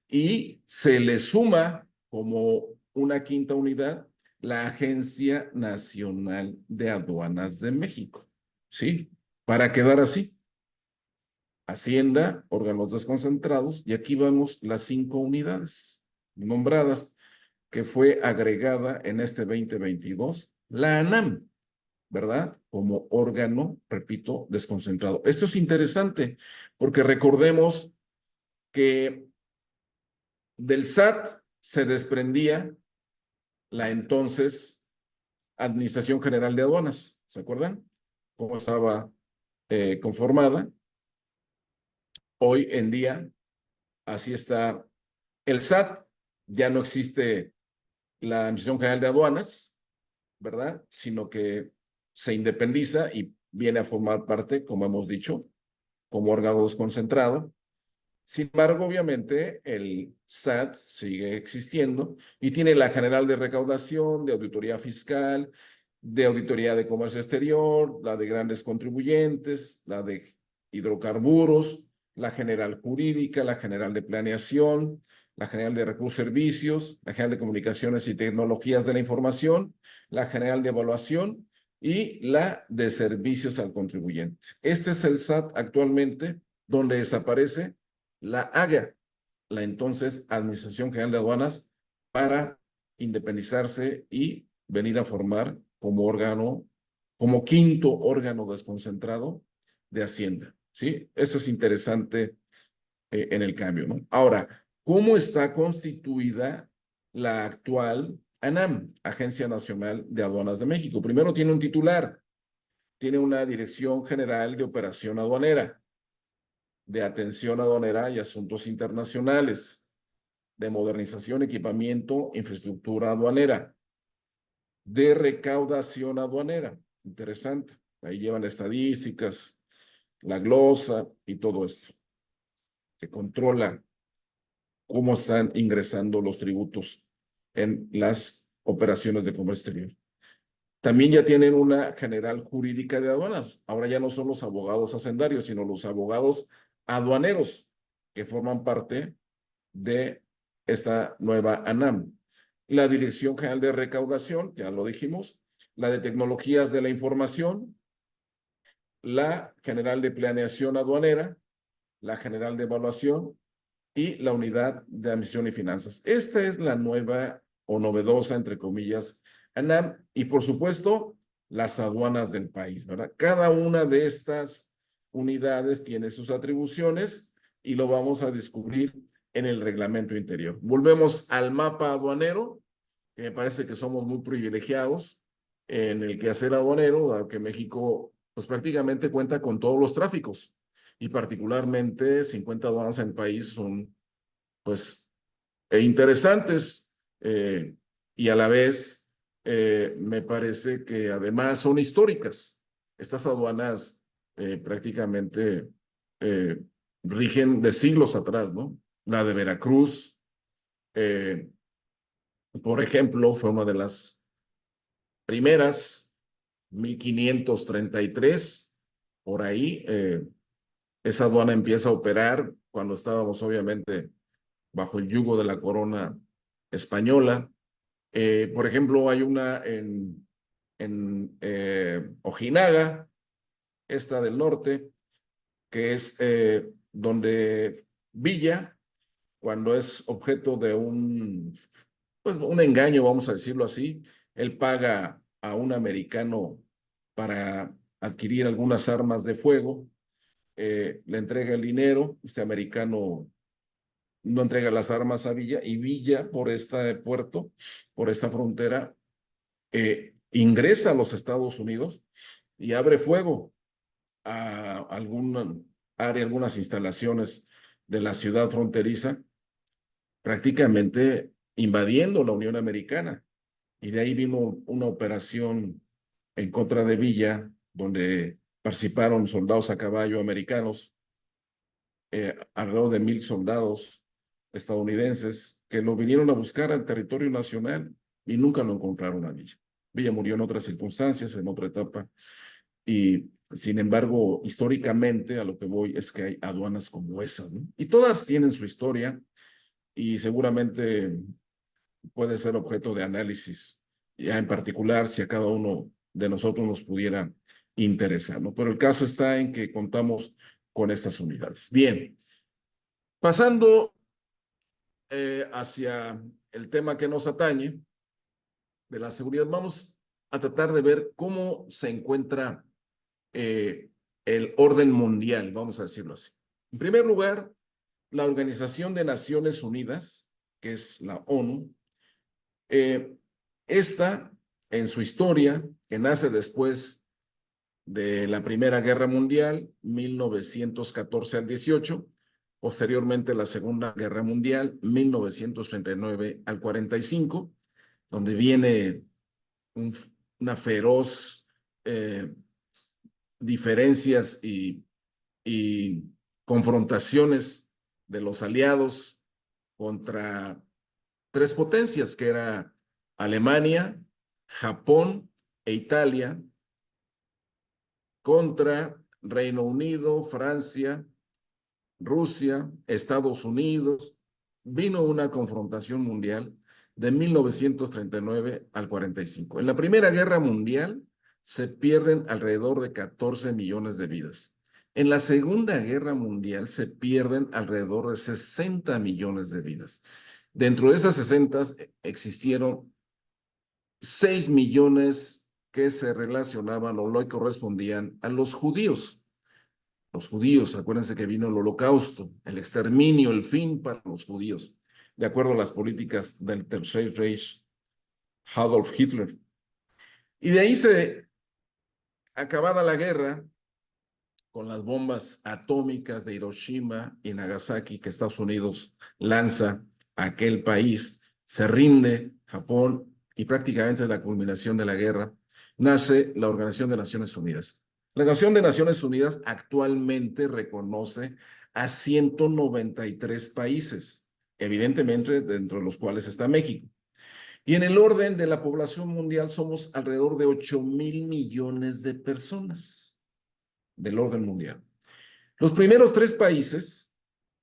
y se le suma como una quinta unidad la Agencia Nacional de Aduanas de México, ¿sí? Para quedar así. Hacienda, órganos desconcentrados, y aquí vemos las 5 unidades nombradas que fue agregada en este 2022, la ANAM, ¿verdad? Como órgano, repito, desconcentrado. Esto es interesante porque recordemos que del SAT se desprendía la entonces Administración General de Aduanas, ¿se acuerdan? Cómo estaba conformada. Hoy en día, así está el SAT, ya no existe la Administración General de Aduanas, ¿verdad? Sino que se independiza y viene a formar parte, como hemos dicho, como órgano desconcentrado. Sin embargo, obviamente, el SAT sigue existiendo y tiene la General de Recaudación, de Auditoría Fiscal, de Auditoría de Comercio Exterior, la de Grandes Contribuyentes, la de Hidrocarburos, la General Jurídica, la General de Planeación, la General de Recursos y Servicios, la General de Comunicaciones y Tecnologías de la Información, la General de Evaluación y la de Servicios al Contribuyente. Este es el SAT actualmente, donde desaparece la AGA, la entonces Administración General de Aduanas, para independizarse y venir a formar como órgano, como quinto órgano desconcentrado de Hacienda, ¿sí? Eso es interesante en el cambio, ¿no? Ahora, ¿cómo está constituida la actual ANAM, Agencia Nacional de Aduanas de México? Primero tiene un titular, tiene una Dirección General de Operación Aduanera, de Atención Aduanera y Asuntos Internacionales, de Modernización, Equipamiento, Infraestructura Aduanera, de Recaudación Aduanera. Interesante. Ahí llevan estadísticas, la glosa y todo esto. Se controla cómo están ingresando los tributos en las operaciones de comercio exterior. También ya tienen una General Jurídica de Aduanas. Ahora ya no son los abogados hacendarios, sino los abogados aduaneros que forman parte de esta nueva ANAM. La Dirección General de Recaudación, ya lo dijimos, la de Tecnologías de la Información, la General de Planeación Aduanera, la General de Evaluación y la Unidad de Administración y Finanzas. Esta es la nueva o novedosa, entre comillas, ANAM, y por supuesto, las aduanas del país, ¿verdad? Cada una de estas unidades tiene sus atribuciones y lo vamos a descubrir en el reglamento interior. Volvemos al mapa aduanero, que me parece que somos muy privilegiados en el quehacer aduanero, dado que México pues prácticamente cuenta con todos los tráficos y particularmente 50 aduanas en el país son pues interesantes y a la vez me parece que además son históricas. Estas aduanas prácticamente rigen de siglos atrás, ¿no? La de Veracruz, por ejemplo, fue una de las primeras, 1533, por ahí. Esa aduana empieza a operar cuando estábamos obviamente bajo el yugo de la corona española. Por ejemplo, hay una en Ojinaga, esta del norte, que es donde Villa, cuando es objeto de pues, un engaño, vamos a decirlo así, él paga a un americano para adquirir algunas armas de fuego, le entrega el dinero, este americano no entrega las armas a Villa y Villa por este puerto, por esta frontera, ingresa a los Estados Unidos y abre fuego a alguna área, algunas instalaciones de la ciudad fronteriza, prácticamente invadiendo la Unión Americana. Y de ahí vino una operación en contra de Villa, donde participaron soldados a caballo americanos, alrededor de 1,000 soldados estadounidenses que lo vinieron a buscar al territorio nacional y nunca lo encontraron a Villa. Villa murió en otras circunstancias, en otra etapa, y sin embargo, históricamente a lo que voy es que hay aduanas como esas, ¿no? Y todas tienen su historia y seguramente puede ser objeto de análisis, ya en particular si a cada uno de nosotros nos pudiera interesar, ¿no? Pero el caso está en que contamos con estas unidades. Bien, pasando hacia el tema que nos atañe de la seguridad, vamos a tratar de ver cómo se encuentra el orden mundial, vamos a decirlo así. En primer lugar, la Organización de Naciones Unidas, que es la ONU, esta, en su historia, que nace después de la Primera Guerra Mundial, 1914 al 18, posteriormente la Segunda Guerra Mundial, 1939 al 45, donde viene una feroz diferencias y confrontaciones de los aliados contra tres potencias, que era Alemania, Japón e Italia, contra Reino Unido, Francia, Rusia, Estados Unidos. Vino una confrontación mundial de 1939 al 45. En la Primera Guerra Mundial se pierden alrededor de 14 millones de vidas. En la Segunda Guerra Mundial se pierden alrededor de 60 millones de vidas. Dentro de esas 60 existieron 6 millones que se relacionaban o lo correspondían a los judíos. Los judíos, acuérdense que vino el Holocausto, el exterminio, el fin para los judíos, de acuerdo a las políticas del Tercer Reich, Adolf Hitler. Y de ahí acabada la guerra, con las bombas atómicas de Hiroshima y Nagasaki que Estados Unidos lanza a aquel país, se rinde Japón y prácticamente la culminación de la guerra, nace la Organización de Naciones Unidas. La Organización de Naciones Unidas actualmente reconoce a 193 países, evidentemente dentro de los cuales está México. Y en el orden de la población mundial somos alrededor de 8,000 millones de personas del orden mundial. Los primeros 3 países,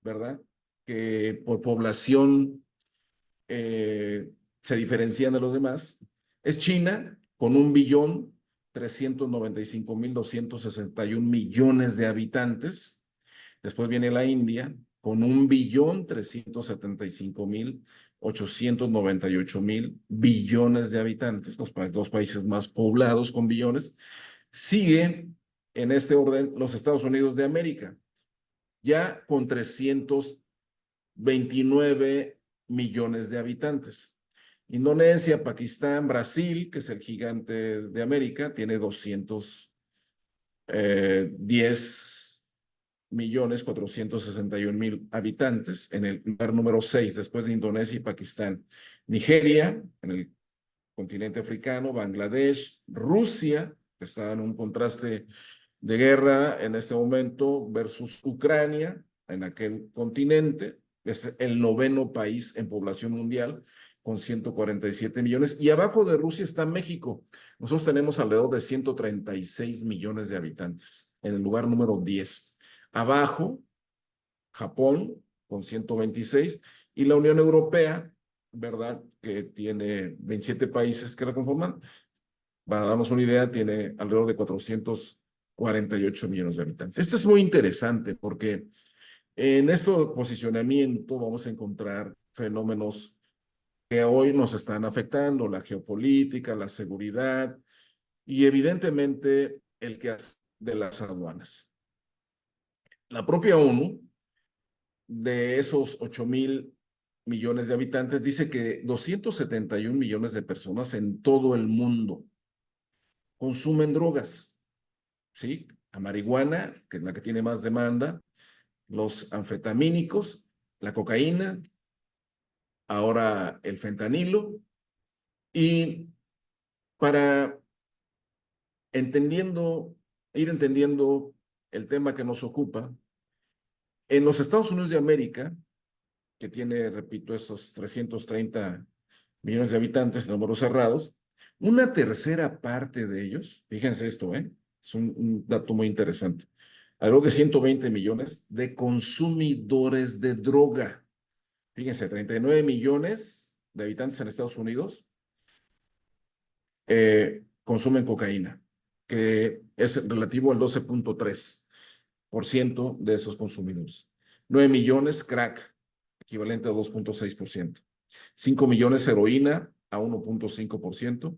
¿verdad?, que por población se diferencian de los demás, es China, con 1,395,261 millones de habitantes. Después viene la India, con 1,375,898 billones de habitantes, los 2 países más poblados con billones. Sigue en este orden los Estados Unidos de América, ya con 29 millones de habitantes. Indonesia, Pakistán, Brasil, que es el gigante de América, tiene 210.461.000 habitantes, en el lugar número 6 después de Indonesia y Pakistán. Nigeria, en el continente africano, Bangladesh, Rusia, que está en un contraste de guerra en este momento, versus Ucrania, en aquel continente, es el 9º país en población mundial, con 147 millones, y abajo de Rusia está México. Nosotros tenemos alrededor de 136 millones de habitantes, en el lugar número 10. Abajo, Japón, con 126, y la Unión Europea, ¿verdad?, que tiene 27 países que la conforman. Para darnos una idea, tiene alrededor de 448 millones de habitantes. Esto es muy interesante porque en este posicionamiento vamos a encontrar fenómenos que hoy nos están afectando: la geopolítica, la seguridad y evidentemente el quehacer de las aduanas. La propia ONU, de esos 8,000 millones de habitantes, dice que 271 millones de personas en todo el mundo consumen drogas, ¿sí? La marihuana, que es la que tiene más demanda, los anfetamínicos, la cocaína, ahora el fentanilo. Y para ir entendiendo el tema que nos ocupa, en los Estados Unidos de América, que tiene, repito, esos 330 millones de habitantes, números cerrados, una tercera parte de ellos, fíjense esto, es un dato muy interesante, alrededor de 120 millones de consumidores de droga. Fíjense, 39 millones de habitantes en Estados Unidos consumen cocaína, que es relativo al 12.3% de esos consumidores. 9 millones crack, equivalente a 2.6%. 5 millones heroína, a 1.5%.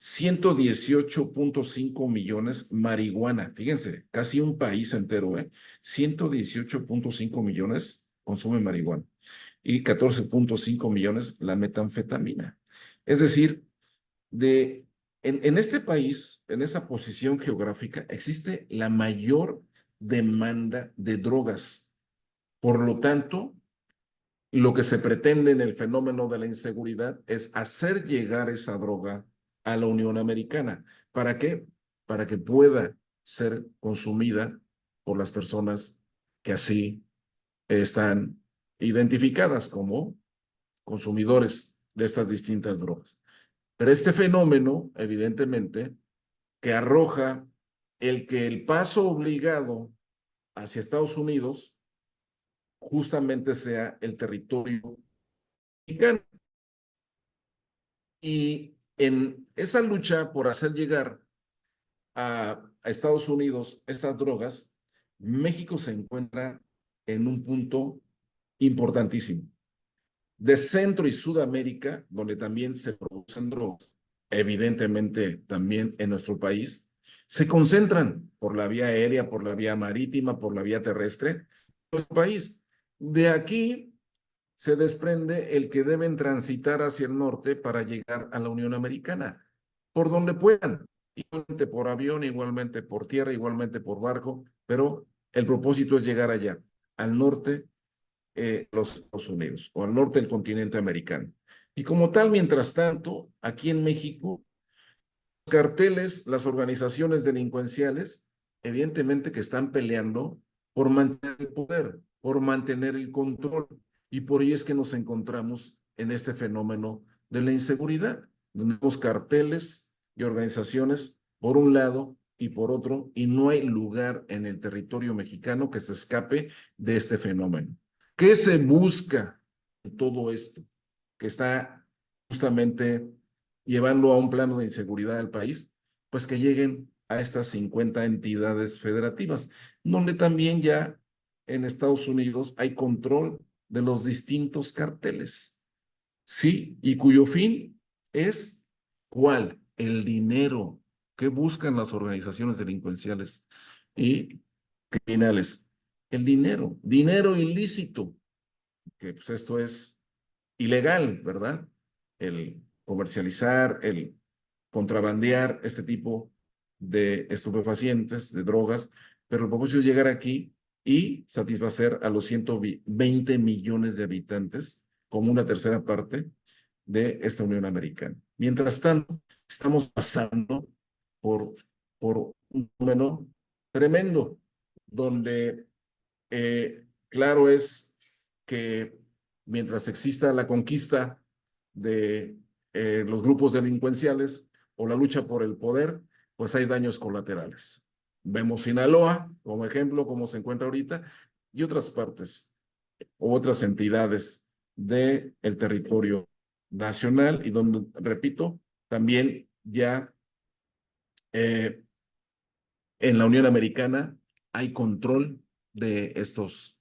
118.5 millones marihuana. Fíjense, casi un país entero, 118.5 millones consumen marihuana. Y 14.5 millones la metanfetamina. Es decir, en este país, en esa posición geográfica, existe la mayor demanda de drogas. Por lo tanto, lo que se pretende en el fenómeno de la inseguridad es hacer llegar esa droga a la Unión Americana. ¿Para qué? Para que pueda ser consumida por las personas que así están identificadas como consumidores de estas distintas drogas. Pero este fenómeno, evidentemente, que arroja que el paso obligado hacia Estados Unidos justamente sea el territorio mexicano. Y en esa lucha por hacer llegar a Estados Unidos esas drogas, México se encuentra en un punto importantísimo. De Centro y Sudamérica, donde también se producen drogas, evidentemente también en nuestro país, se concentran por la vía aérea, por la vía marítima, por la vía terrestre, en nuestro país. De aquí se desprende el que deben transitar hacia el norte para llegar a la Unión Americana, por donde puedan, igualmente por avión, igualmente por tierra, igualmente por barco, pero el propósito es llegar allá, al norte los Estados Unidos, o al norte del continente americano. Y como tal, mientras tanto, aquí en México, los carteles, las organizaciones delincuenciales, evidentemente que están peleando por mantener el poder, por mantener el control, y por ello es que nos encontramos en este fenómeno de la inseguridad, donde tenemos carteles y organizaciones por un lado y por otro, y no hay lugar en el territorio mexicano que se escape de este fenómeno. ¿Qué se busca en todo esto que está justamente llevando a un plano de inseguridad al país? Pues que lleguen a estas 50 entidades federativas, donde también ya en Estados Unidos hay control de los distintos carteles, ¿sí? Y cuyo fin es, ¿cuál? El dinero que buscan las organizaciones delincuenciales y criminales. El dinero ilícito. que pues esto es ilegal, ¿verdad? El comercializar, el contrabandear este tipo de estupefacientes, de drogas, pero el propósito es llegar aquí y satisfacer a los 120 millones de habitantes como una tercera parte de esta Unión Americana. Mientras tanto, estamos pasando por, por un fenómeno tremendo, donde claro es que mientras exista la conquista de los grupos delincuenciales o la lucha por el poder, pues hay daños colaterales. Vemos Sinaloa como ejemplo, cómo se encuentra ahorita, y otras partes u otras entidades del territorio nacional y donde, repito, también ya en la Unión Americana hay control de estos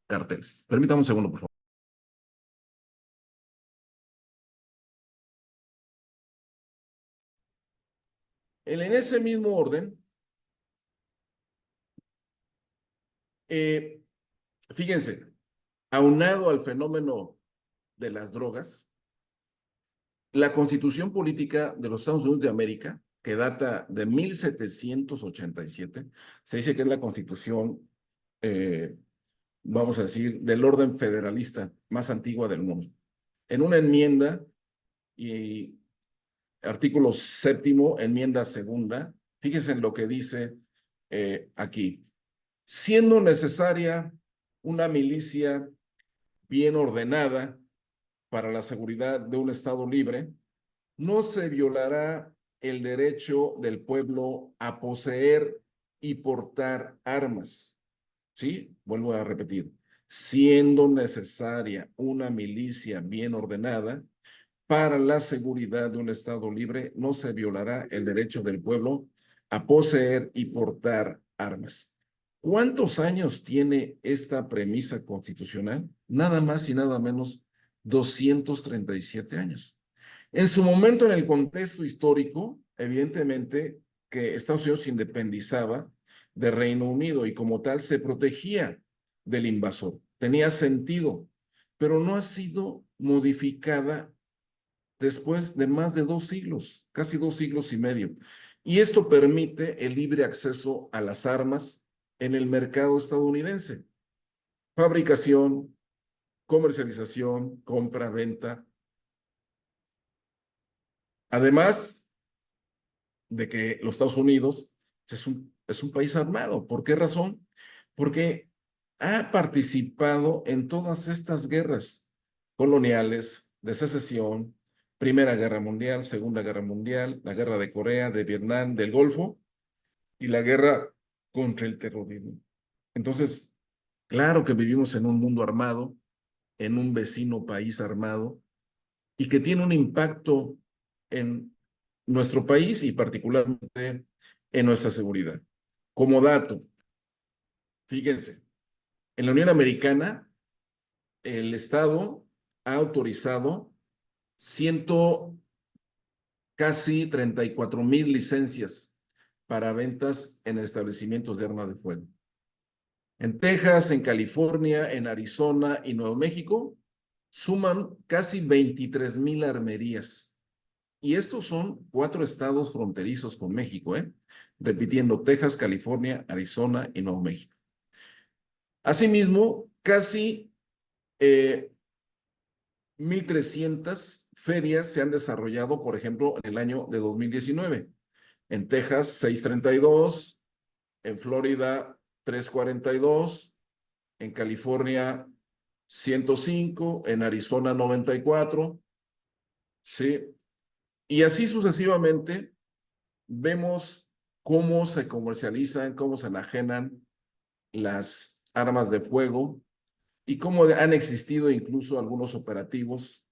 carteles. Permítame un segundo, por favor. En ese mismo orden, fíjense, aunado al fenómeno de las drogas, la Constitución Política de los Estados Unidos de América, que data de 1787, se dice que es la Constitución, vamos a decir, del orden federalista más antigua del mundo. En una enmienda y artículo 7º, enmienda segunda, fíjense en lo que dice aquí. Siendo necesaria una milicia bien ordenada para la seguridad de un Estado libre, no se violará el derecho del pueblo a poseer y portar armas. ¿Sí? Vuelvo a repetir. Siendo necesaria una milicia bien ordenada para la seguridad de un Estado libre, no se violará el derecho del pueblo a poseer y portar armas. ¿Cuántos años tiene esta premisa constitucional? Nada más y nada menos 237 años. En su momento, en el contexto histórico, evidentemente que Estados Unidos se independizaba de Reino Unido y como tal se protegía del invasor. Tenía sentido, pero no ha sido modificada después de más de 2 siglos, casi 2 siglos y medio. Y esto permite el libre acceso a las armas en el mercado estadounidense. Fabricación, comercialización, compra, venta. Además de que los Estados Unidos es un país armado. ¿Por qué razón? Porque ha participado en todas estas guerras coloniales, de secesión, Primera Guerra Mundial, Segunda Guerra Mundial, la Guerra de Corea, de Vietnam, del Golfo y la guerra contra el terrorismo. Entonces, claro que vivimos en un mundo armado, en un vecino país armado y que tiene un impacto en nuestro país y particularmente en nuestra seguridad. Como dato, fíjense, en la Unión Americana, el Estado ha autorizado casi 34,000 licencias para ventas en establecimientos de armas de fuego. En Texas, en California, en Arizona y Nuevo México, suman casi 23,000 armerías. Y estos son 4 estados fronterizos con México, repitiendo, Texas, California, Arizona y Nuevo México. Asimismo, casi 1,300 ferias se han desarrollado, por ejemplo, en el año de 2019. En Texas, 632, en Florida, 342, en California, 105, en Arizona, 94, ¿sí? Y así sucesivamente vemos cómo se comercializan, cómo se enajenan las armas de fuego y cómo han existido incluso algunos operativos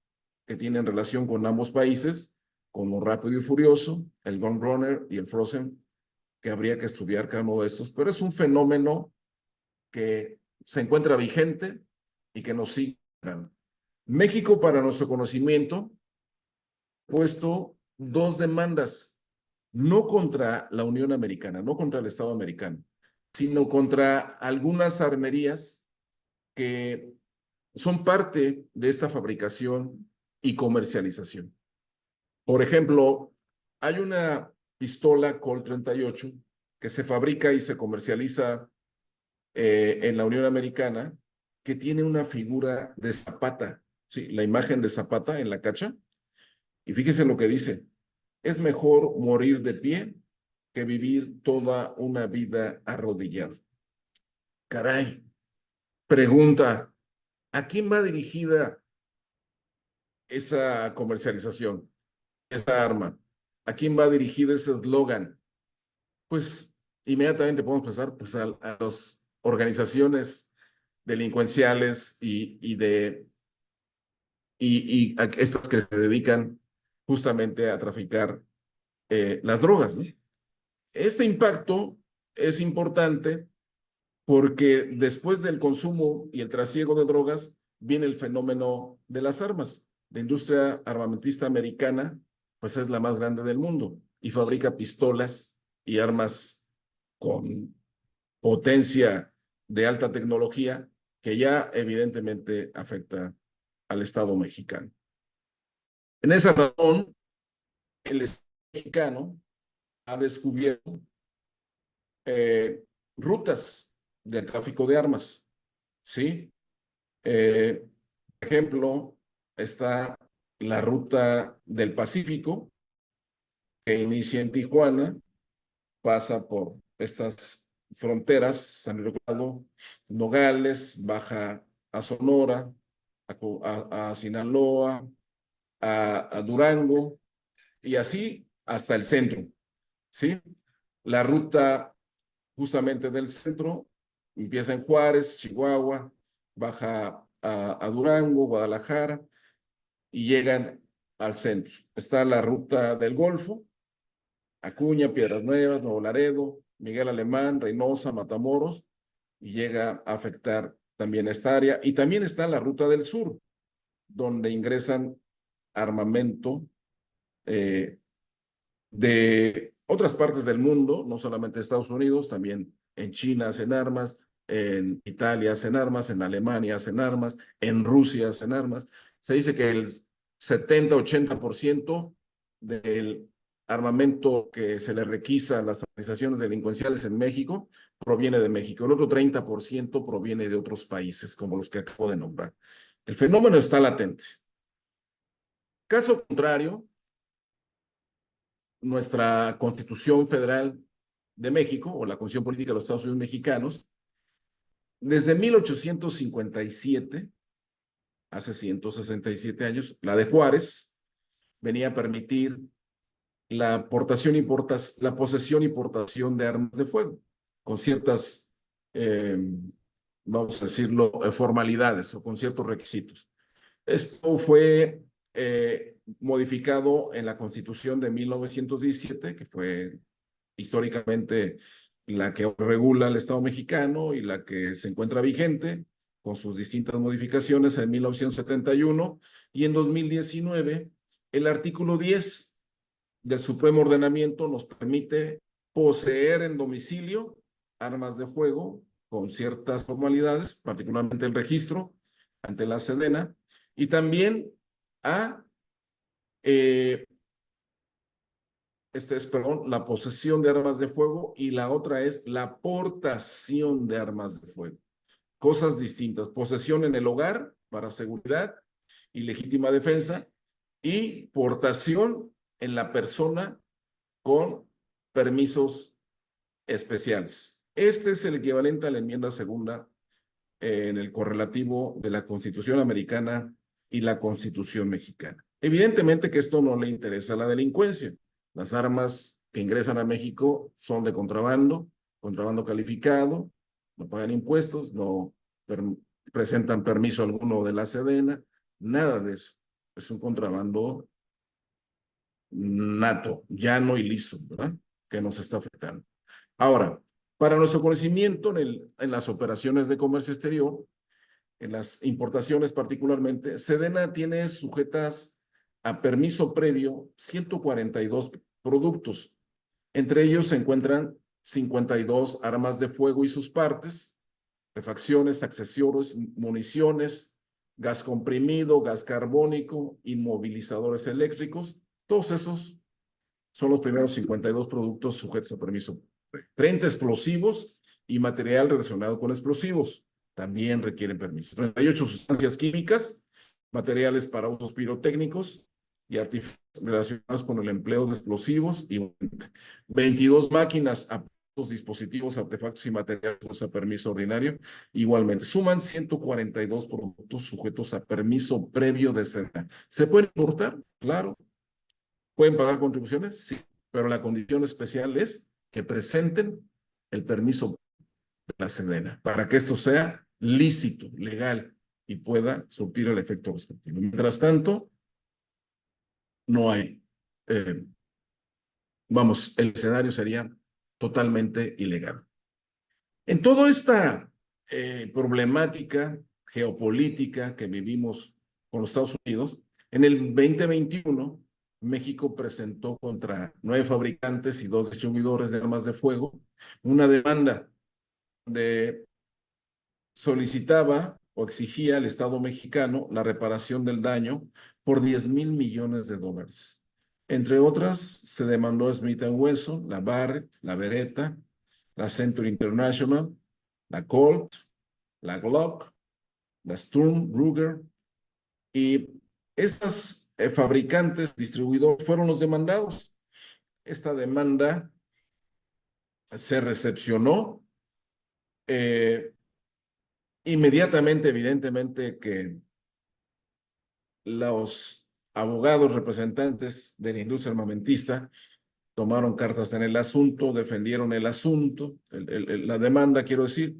que tienen relación con ambos países, como Rápido y Furioso, el Gun Runner y el Frozen, que habría que estudiar cada uno de estos, pero es un fenómeno que se encuentra vigente y que nos sigue. México, para nuestro conocimiento, ha puesto 2 demandas, no contra la Unión Americana, no contra el Estado americano, sino contra algunas armerías que son parte de esta fabricación y comercialización. Por ejemplo, hay una pistola Colt 38 que se fabrica y se comercializa en la Unión Americana, que tiene una figura de Zapata, ¿sí? La imagen de Zapata en la cacha. Y fíjese lo que dice: es mejor morir de pie que vivir toda una vida arrodillado. Caray, pregunta, ¿a quién va dirigida esa comercialización, esa arma? ¿A quién va dirigida ese eslogan? Pues inmediatamente podemos pensar pues, a las organizaciones delincuenciales y a estas que se dedican justamente a traficar las drogas, ¿no? Este impacto es importante porque después del consumo y el trasiego de drogas viene el fenómeno de las armas. La industria armamentista americana pues es la más grande del mundo y fabrica pistolas y armas con potencia de alta tecnología que ya evidentemente afecta al Estado mexicano. En esa razón, el Estado mexicano ha descubierto rutas del tráfico de armas, ¿sí? Por ejemplo, está la ruta del Pacífico, que inicia en Tijuana, pasa por estas fronteras, San Luis, Nogales, baja a Sonora, a Sinaloa, a Durango, y así hasta el centro, ¿sí? La ruta justamente del centro empieza en Juárez, Chihuahua, baja a Durango, Guadalajara, y llegan al centro. Está la ruta del Golfo, Acuña, Piedras Nuevas, Nuevo Laredo, Miguel Alemán, Reynosa, Matamoros, y llega a afectar también esta área. Y también está la ruta del sur, donde ingresan armamento de otras partes del mundo, no solamente Estados Unidos, también en China hacen armas, en Italia hacen armas, en Alemania hacen armas, en Rusia hacen armas. Se dice que el 70-80% del armamento que se le requisa a las organizaciones delincuenciales en México proviene de México. El otro 30% proviene de otros países, como los que acabo de nombrar. El fenómeno está latente. Caso contrario, nuestra Constitución Federal de México, o la Constitución Política de los Estados Unidos Mexicanos, desde 1857, hace 167 años, la de Juárez, venía a permitir la posesión y portación de armas de fuego, con ciertas, vamos a decirlo, formalidades o con ciertos requisitos. Esto fue modificado en la Constitución de 1917, que fue históricamente la que regula el Estado mexicano y la que se encuentra vigente, con sus distintas modificaciones en 1971, y en 2019 el artículo 10 del Supremo Ordenamiento nos permite poseer en domicilio armas de fuego con ciertas formalidades, particularmente el registro ante la Sedena, y también a la posesión de armas de fuego, y la otra es la portación de armas de fuego. Cosas distintas: posesión en el hogar para seguridad y legítima defensa, y portación en la persona con permisos especiales. Este es el equivalente a la enmienda segunda en el correlativo de la Constitución americana y la Constitución mexicana. Evidentemente que esto no le interesa a la delincuencia. Las armas que ingresan a México son de contrabando calificado, no pagan impuestos, no presentan permiso alguno de la Sedena, nada de eso. Es un contrabando nato, llano y liso, ¿verdad?, que nos está afectando. Ahora, para nuestro conocimiento, en las operaciones de comercio exterior, en las importaciones particularmente, Sedena tiene sujetas a permiso previo 142 productos. Entre ellos se encuentran 52 armas de fuego y sus partes, refacciones, accesorios, municiones, gas comprimido, gas carbónico, inmovilizadores eléctricos. Todos esos son los primeros 52 productos sujetos a permiso. 30 explosivos y material relacionado con explosivos también requieren permiso. 38 sustancias químicas, materiales para usos pirotécnicos y artificiales relacionados con el empleo de explosivos y 22 máquinas, dispositivos, artefactos y materiales a permiso ordinario. Igualmente, suman 142 productos sujetos a permiso previo de SEDENA. ¿Se pueden importar? Claro. ¿Pueden pagar contribuciones? Sí, pero la condición especial es que presenten el permiso de la SEDENA para que esto sea lícito, legal y pueda surtir el efecto respectivo. Mientras tanto, no hay, el escenario sería totalmente ilegal. En toda esta problemática geopolítica que vivimos con los Estados Unidos, en el 2021, México presentó contra 9 fabricantes y 2 distribuidores de armas de fuego una demanda de solicitaba o exigía al Estado mexicano la reparación del daño por 10,000 millones de dólares. Entre otras, se demandó a Smith & Wesson, la Barrett, la Beretta, la Century International, la Colt, la Glock, la Sturm, Ruger, y estas fabricantes, distribuidores, fueron los demandados. Esta demanda se recepcionó. Inmediatamente, evidentemente, que los abogados representantes de la industria armamentista tomaron cartas en el asunto, defendieron el asunto, la demanda, quiero decir,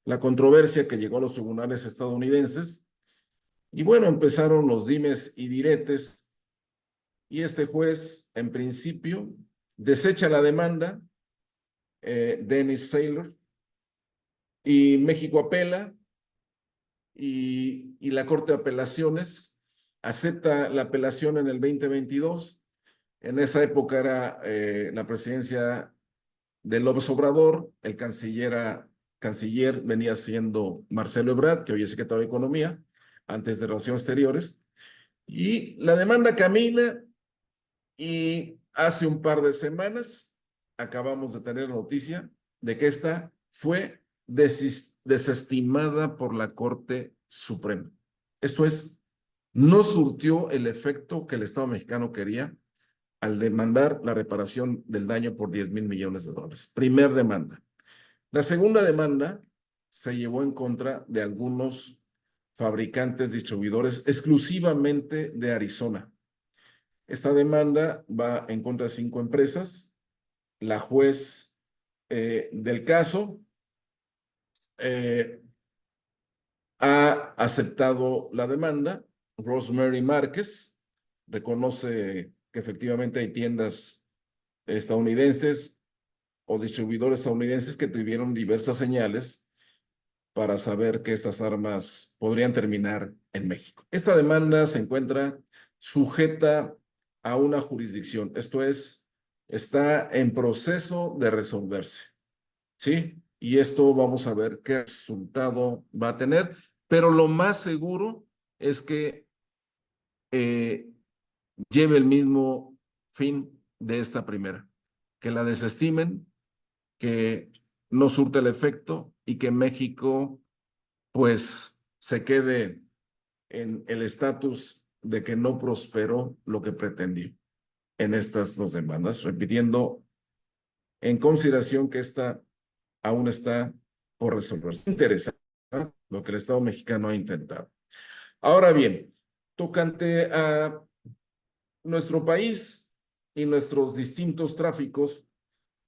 la controversia que llegó a los tribunales estadounidenses. Y bueno, empezaron los dimes y diretes, y este juez, en principio, desecha la demanda, Dennis Saylor, y México apela, y la Corte de Apelaciones acepta la apelación en el 2022. En esa época era la presidencia de López Obrador, el canciller venía siendo Marcelo Ebrard, que hoy es secretario de Economía, antes de Relaciones Exteriores, y la demanda camina, y hace un par de semanas acabamos de tener noticia de que esta fue desestimada por la Corte Suprema. Esto es, no surtió el efecto que el Estado mexicano quería al demandar la reparación del daño por 10,000 millones de dólares. Primer demanda. La segunda demanda se llevó en contra de algunos fabricantes, distribuidores exclusivamente de Arizona. Esta demanda va en contra de 5 empresas. La juez del caso ha aceptado la demanda. Rosemary Márquez reconoce que efectivamente hay tiendas estadounidenses o distribuidores estadounidenses que tuvieron diversas señales para saber que esas armas podrían terminar en México. Esta demanda se encuentra sujeta a una jurisdicción, esto es, está en proceso de resolverse, ¿sí? Y esto vamos a ver qué resultado va a tener, pero lo más seguro es que lleve el mismo fin de esta primera, que la desestimen, que no surte el efecto y que México pues se quede en el estatus de que no prosperó lo que pretendió en estas 2 demandas, repitiendo en consideración que esta aún está por resolverse. Interesante, ¿no?, lo que el Estado mexicano ha intentado. Ahora bien, tocante a nuestro país y nuestros distintos tráficos,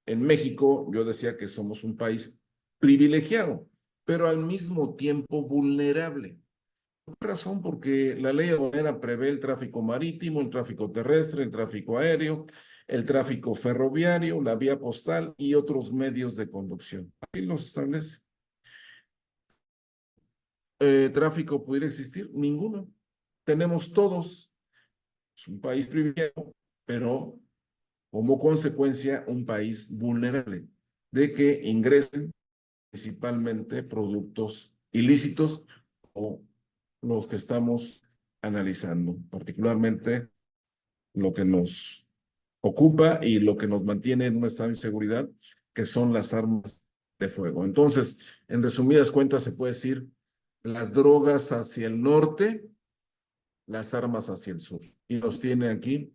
en México yo decía que somos un país privilegiado, pero al mismo tiempo vulnerable. ¿Por qué razón? Porque la ley aduanera prevé el tráfico marítimo, el tráfico terrestre, el tráfico aéreo, el tráfico ferroviario, la vía postal y otros medios de conducción. Así los establece. ¿Tráfico pudiera existir? Ninguno. Tenemos todos. Es un país privilegiado, pero como consecuencia un país vulnerable de que ingresen principalmente productos ilícitos o los que estamos analizando, particularmente lo que nos ocupa y lo que nos mantiene en un estado de inseguridad, que son las armas de fuego. Entonces, en resumidas cuentas, se puede decir las drogas hacia el norte, las armas hacia el sur. Y nos tiene aquí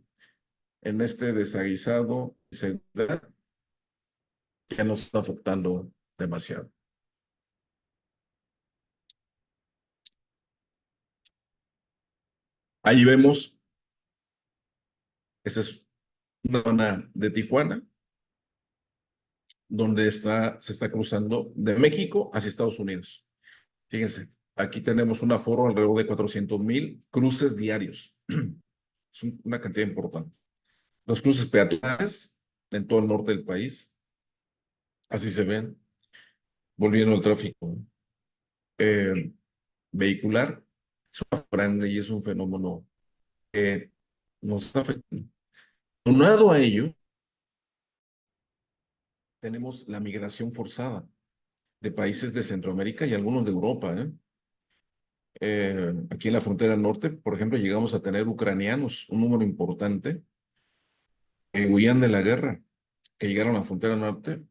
en este desaguisado de seguridad que nos está afectando demasiado. Ahí vemos, esa es una zona de Tijuana, donde se está cruzando de México hacia Estados Unidos. Fíjense, aquí tenemos un aforo alrededor de 400,000 cruces diarios. Es una cantidad importante. Los cruces peatonales en todo el norte del país, así se ven, volviendo al tráfico vehicular. Es una franja y es un fenómeno que nos está afectando. Aunado a ello, tenemos la migración forzada de países de Centroamérica y algunos de Europa. Aquí en la frontera norte, por ejemplo, llegamos a tener ucranianos, un número importante, que huían de la guerra, que llegaron a la frontera norte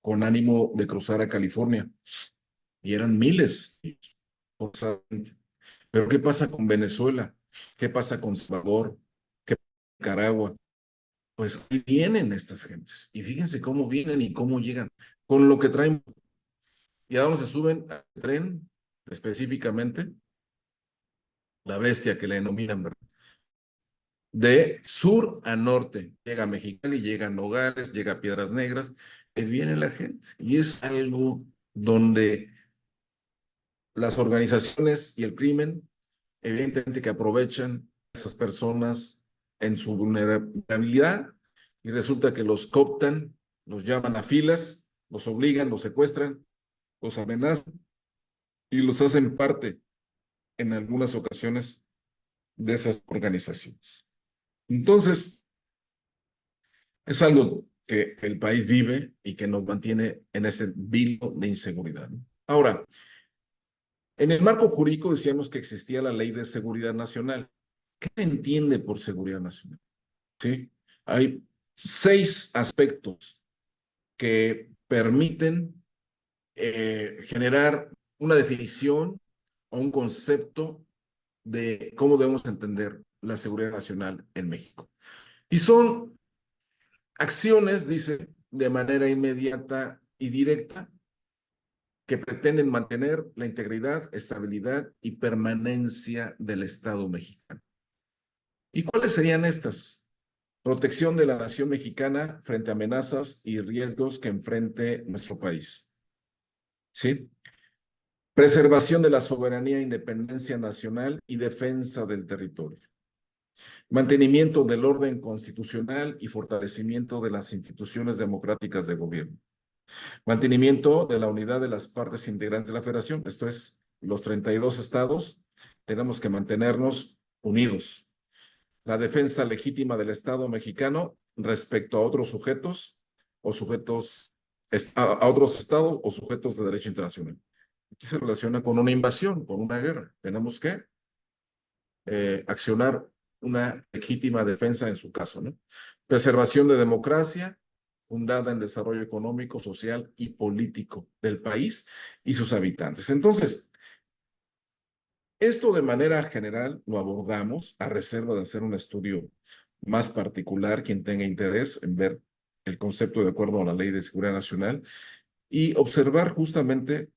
con ánimo de cruzar a California. Y eran miles, forzadamente. Pero ¿qué pasa con Venezuela? ¿Qué pasa con Salvador? ¿Qué pasa con Nicaragua? Pues ahí vienen estas gentes. Y fíjense cómo vienen y cómo llegan, con lo que traen. ¿Y a dónde se suben? Al tren, específicamente, la bestia que le denominan, ¿verdad? De sur a norte. Llega a Mexicali, llega a Nogales, llega a Piedras Negras, y viene la gente. Y es algo donde las organizaciones y el crimen, evidentemente que aprovechan a esas personas en su vulnerabilidad y resulta que los cooptan, los llaman a filas, los obligan, los secuestran, los amenazan y los hacen parte en algunas ocasiones de esas organizaciones. Entonces, es algo que el país vive y que nos mantiene en ese vilo de inseguridad. Ahora, en el marco jurídico decíamos que existía la Ley de Seguridad Nacional. ¿Qué se entiende por seguridad nacional? ¿Sí? Hay 6 aspectos que permiten generar una definición o un concepto de cómo debemos entender la seguridad nacional en México. Y son acciones, dice, de manera inmediata y directa, que pretenden mantener la integridad, estabilidad y permanencia del Estado mexicano. ¿Y cuáles serían estas? Protección de la nación mexicana frente a amenazas y riesgos que enfrente nuestro país. ¿Sí? Preservación de la soberanía e independencia nacional y defensa del territorio. Mantenimiento del orden constitucional y fortalecimiento de las instituciones democráticas de gobierno. Mantenimiento de la unidad de las partes integrantes de la federación, esto es, los 32 estados, tenemos que mantenernos unidos. La defensa legítima del Estado mexicano respecto a otros sujetos o sujetos, a otros estados o sujetos de derecho internacional. Aquí se relaciona con una invasión, con una guerra. Tenemos que accionar una legítima defensa en su caso, ¿no? Preservación de democracia, fundada en desarrollo económico, social y político del país y sus habitantes. Entonces, esto de manera general lo abordamos a reserva de hacer un estudio más particular, quien tenga interés en ver el concepto de acuerdo a la Ley de Seguridad Nacional y observar justamente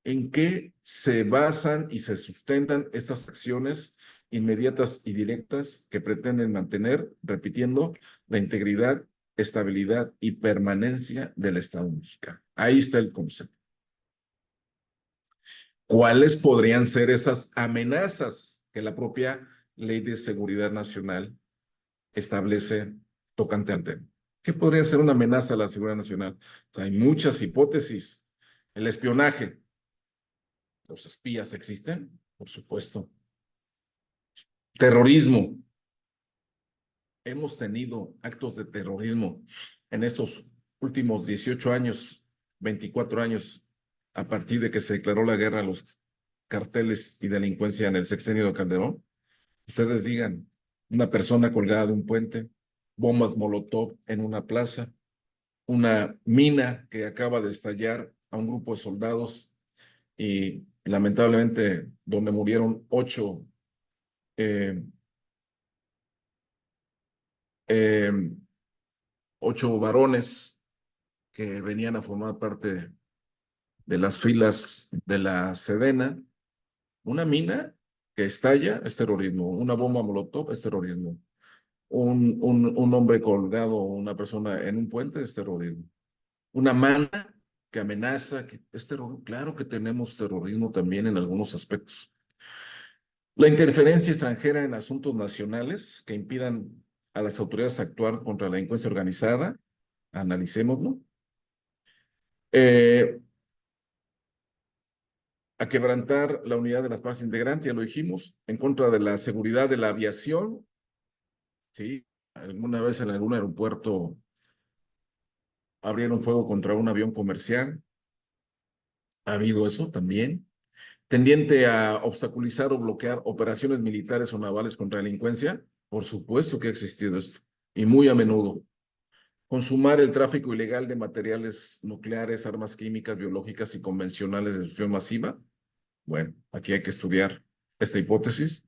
en qué se basan y se sustentan estas acciones inmediatas y directas que pretenden mantener, repitiendo, la integridad, estabilidad y permanencia del Estado mexicano. Ahí está el concepto. ¿Cuáles podrían ser esas amenazas que la propia Ley de Seguridad Nacional establece tocante al tema? ¿Qué podría ser una amenaza a la seguridad nacional? Hay muchas hipótesis. El espionaje. ¿Los espías existen? Por supuesto. Terrorismo. Hemos tenido actos de terrorismo en estos últimos 18 años, 24 años, a partir de que se declaró la guerra a los carteles y delincuencia en el sexenio de Calderón? Ustedes digan, una persona colgada de un puente, bombas Molotov en una plaza, una mina que acaba de estallar a un grupo de soldados y lamentablemente donde murieron 8 eh, 8 varones que venían a formar parte de las filas de la Sedena. Una mina que estalla es terrorismo, una bomba Molotov es terrorismo, un hombre colgado, una persona en un puente es terrorismo, una mana que amenaza, que es terrorismo. Claro que tenemos terrorismo también en algunos aspectos. La interferencia extranjera en asuntos nacionales que impidan a las autoridades actuar contra la delincuencia organizada, analicémoslo. A quebrantar la unidad de las partes integrantes, ya lo dijimos, en contra de la seguridad de la aviación. Sí, alguna vez en algún aeropuerto abrieron fuego contra un avión comercial. Ha habido eso también. Tendiente a obstaculizar o bloquear operaciones militares o navales contra la delincuencia. Por supuesto que ha existido esto, y muy a menudo. Consumar el tráfico ilegal de materiales nucleares, armas químicas, biológicas y convencionales de destrucción masiva. Bueno, aquí hay que estudiar esta hipótesis.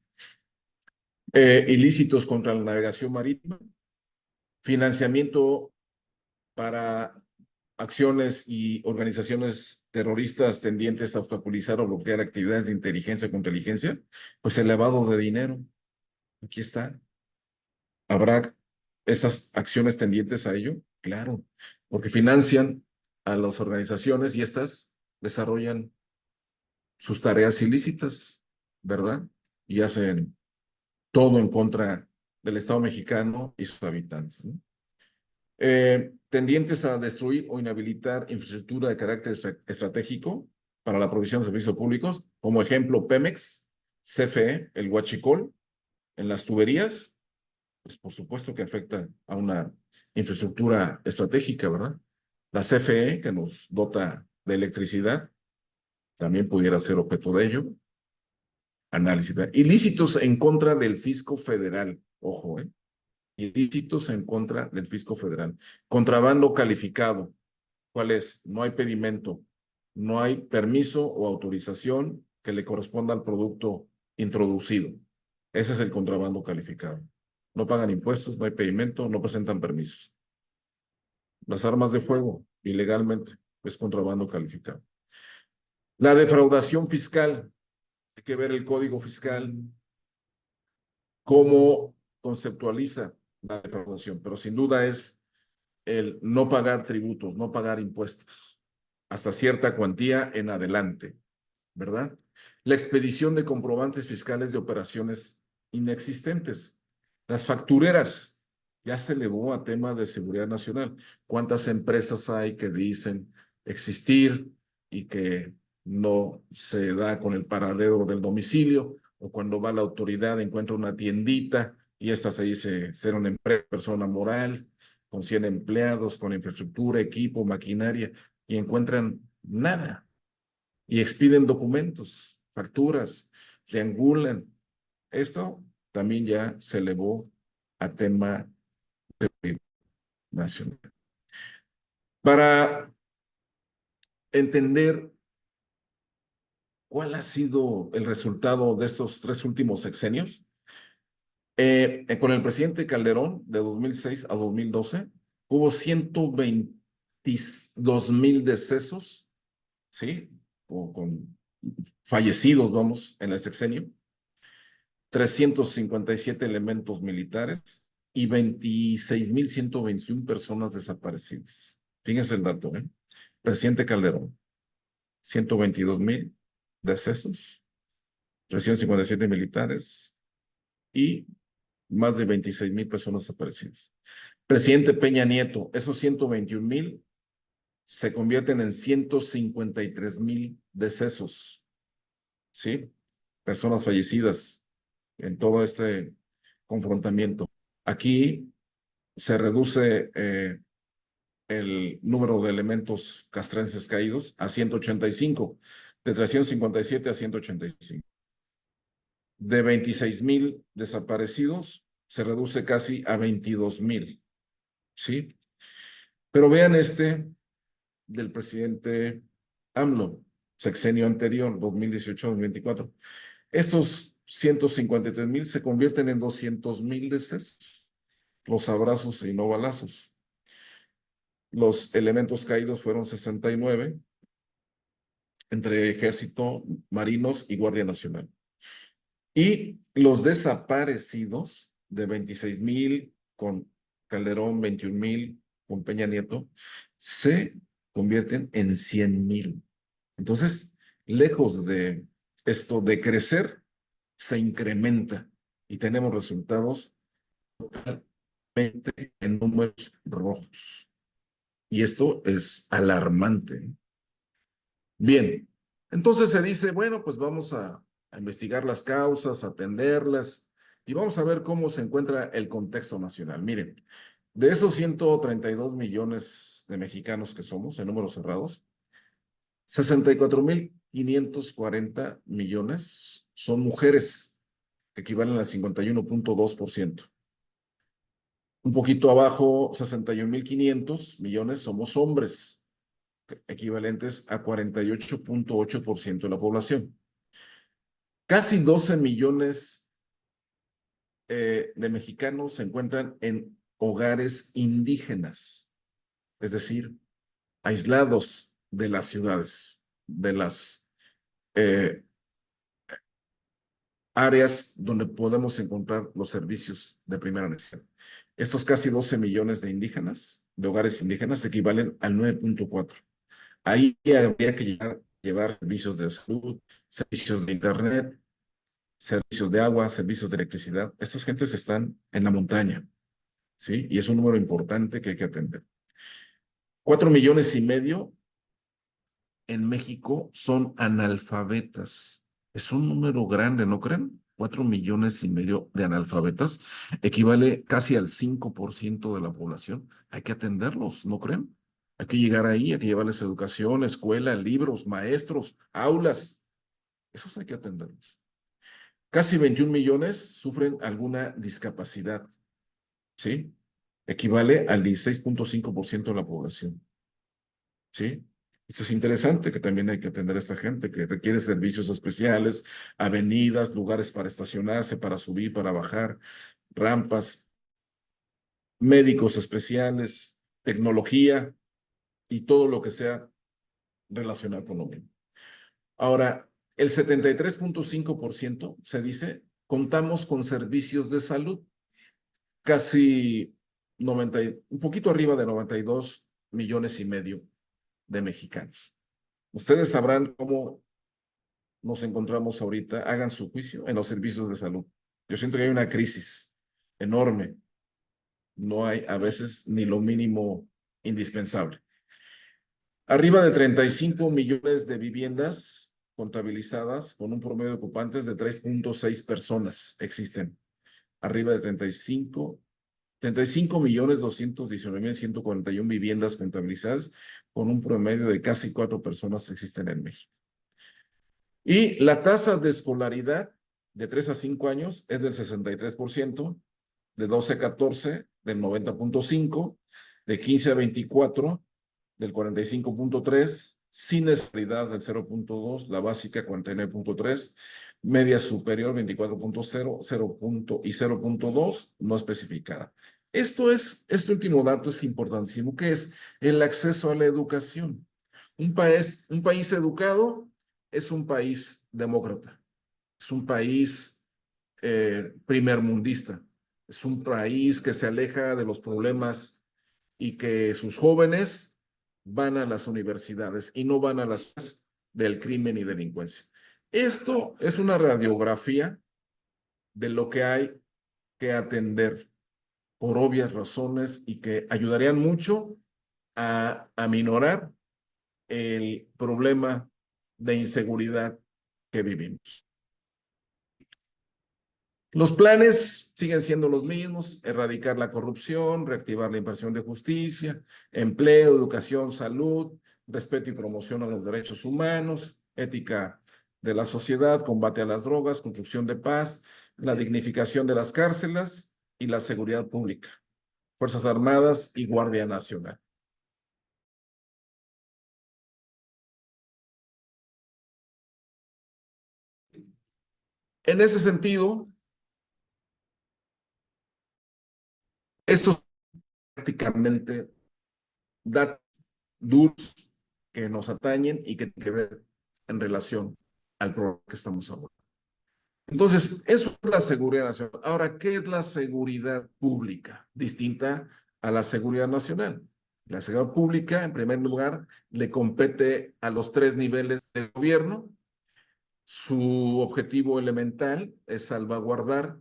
Ilícitos contra la navegación marítima. Financiamiento para acciones y organizaciones terroristas tendientes a obstaculizar o bloquear actividades de inteligencia con inteligencia. Pues el lavado de dinero. Aquí está. ¿Habrá esas acciones tendientes a ello? Claro, porque financian a las organizaciones y estas desarrollan sus tareas ilícitas, ¿verdad? Y hacen todo en contra del Estado mexicano y sus habitantes, ¿no? Tendientes a destruir o inhabilitar infraestructura de carácter estratégico para la provisión de servicios públicos, como ejemplo Pemex, CFE, el Huachicol, en las tuberías, pues por supuesto que afecta a una infraestructura estratégica, ¿verdad? La CFE, que nos dota de electricidad, también pudiera ser objeto de ello. Análisis. Ilícitos en contra del fisco federal, ojo, ilícitos en contra del fisco federal. Contrabando calificado, ¿cuál es? No hay pedimento, no hay permiso o autorización que le corresponda al producto introducido. Ese es el contrabando calificado. No pagan impuestos, no hay pedimento, no presentan permisos. Las armas de fuego, ilegalmente, es contrabando calificado. La defraudación fiscal, hay que ver el Código Fiscal, cómo conceptualiza la defraudación, pero sin duda es el no pagar tributos, no pagar impuestos, hasta cierta cuantía en adelante, ¿verdad? La expedición de comprobantes fiscales de operaciones inexistentes. Las factureras, ya se elevó a tema de seguridad nacional. ¿Cuántas empresas hay que dicen existir y que no se da con el paradero del domicilio? O cuando va la autoridad encuentra una tiendita y esta se dice ser una empresa, persona moral, con 100 empleados, con infraestructura, equipo, maquinaria, y encuentran nada. Y expiden documentos, facturas, triangulan. Esto también ya se elevó a tema nacional. Para entender cuál ha sido el resultado de estos 3 últimos sexenios, con el presidente Calderón, de 2006 a 2012, hubo 122,000 decesos, ¿sí? Con fallecidos, vamos, en el sexenio, 357 elementos militares y 26,121 personas desaparecidas. Fíjense el dato, ¿eh? Presidente Calderón, 122,000 decesos, 357 militares y más de 26,000 personas desaparecidas. Presidente Peña Nieto, esos 121,000 se convierten en 153,000 decesos, ¿sí? Personas fallecidas en todo este confrontamiento. Aquí se reduce el número de elementos castrenses caídos a 185, de 357 a 185. De 26,000 desaparecidos, se reduce casi a 22,000, ¿sí? Pero vean este del presidente AMLO, sexenio anterior, 2018-2024. Estos 153,000 se convierten en 200,000 decesos. Los abrazos y no balazos. Los elementos caídos fueron 69, entre ejército, marinos y Guardia Nacional. Y los desaparecidos, de 26,000 con Calderón, 21,000 con Peña Nieto, se convierten en 100,000. Entonces, lejos de esto de crecer, se incrementa y tenemos resultados totalmente en números rojos. Y esto es alarmante. Bien, entonces se dice, bueno, pues vamos a investigar las causas, atenderlas y vamos a ver cómo se encuentra el contexto nacional. Miren, de esos 132 millones de mexicanos que somos, en números cerrados, 64,540 millones son mujeres, que equivalen al 51.2%. Un poquito abajo, 61,500 millones somos hombres, equivalentes a 48.8% de la población. Casi 12 millones de mexicanos se encuentran en hogares indígenas, es decir, aislados de las ciudades, de las áreas donde podemos encontrar los servicios de primera necesidad. Estos casi 12 millones de indígenas, de hogares indígenas, equivalen al 9.4%. Ahí habría que llevar servicios de salud, servicios de internet, servicios de agua, servicios de electricidad. Estas gentes están en la montaña, ¿sí? Y es un número importante que hay que atender. 4,5 millones en México son analfabetas. Es un número grande, ¿no creen? 4,5 millones de analfabetas equivale casi al 5% de la población. Hay que atenderlos, ¿no creen? Hay que llegar ahí, hay que llevarles educación, escuela, libros, maestros, aulas. Esos hay que atenderlos. Casi 21 millones sufren alguna discapacidad, ¿sí? Equivale al 16.5% de la población, ¿sí? Esto es interesante, que también hay que atender a esta gente que requiere servicios especiales, avenidas, lugares para estacionarse, para subir, para bajar, rampas, médicos especiales, tecnología y todo lo que sea relacionado con lo mismo. Ahora, el 73.5% se dice, contamos con servicios de salud, casi un poquito arriba de 92,5 millones de mexicanos. Ustedes sabrán cómo nos encontramos ahorita, hagan su juicio en los servicios de salud. Yo siento que hay una crisis enorme. No hay a veces ni lo mínimo indispensable. Arriba de 35 millones de viviendas contabilizadas con un promedio de ocupantes de 3.6 personas existen. Arriba de 35,219,141 viviendas contabilizadas con un promedio de casi 4 personas existen en México. Y la tasa de escolaridad de 3 a 5 años es del 63%, de 12 a 14 del 90.5%, de 15 a 24 del 45.3%, sin escolaridad del 0.2%, la básica 49.3%, media superior 24.0, 0. Y 0.2 no especificada. Este último dato es importantísimo, que es el acceso a la educación. Un país educado es un país demócrata, es un país primermundista, es un país que se aleja de los problemas y que sus jóvenes van a las universidades y no van a las del crimen y delincuencia. Esto es una radiografía de lo que hay que atender por obvias razones y que ayudarían mucho a aminorar el problema de inseguridad que vivimos. Los planes siguen siendo los mismos: erradicar la corrupción, reactivar la impartición de justicia, empleo, educación, salud, respeto y promoción a los derechos humanos, ética de la sociedad, combate a las drogas, construcción de paz, la dignificación de las cárceles y la seguridad pública, Fuerzas Armadas y Guardia Nacional. En ese sentido, estos prácticamente datos duros que nos atañen y que tienen que ver en relación al problema que estamos hablando. Entonces, eso es la seguridad nacional. Ahora, ¿qué es la seguridad pública? Distinta a la seguridad nacional. La seguridad pública, en primer lugar, le compete a los 3 niveles del gobierno. Su objetivo elemental es salvaguardar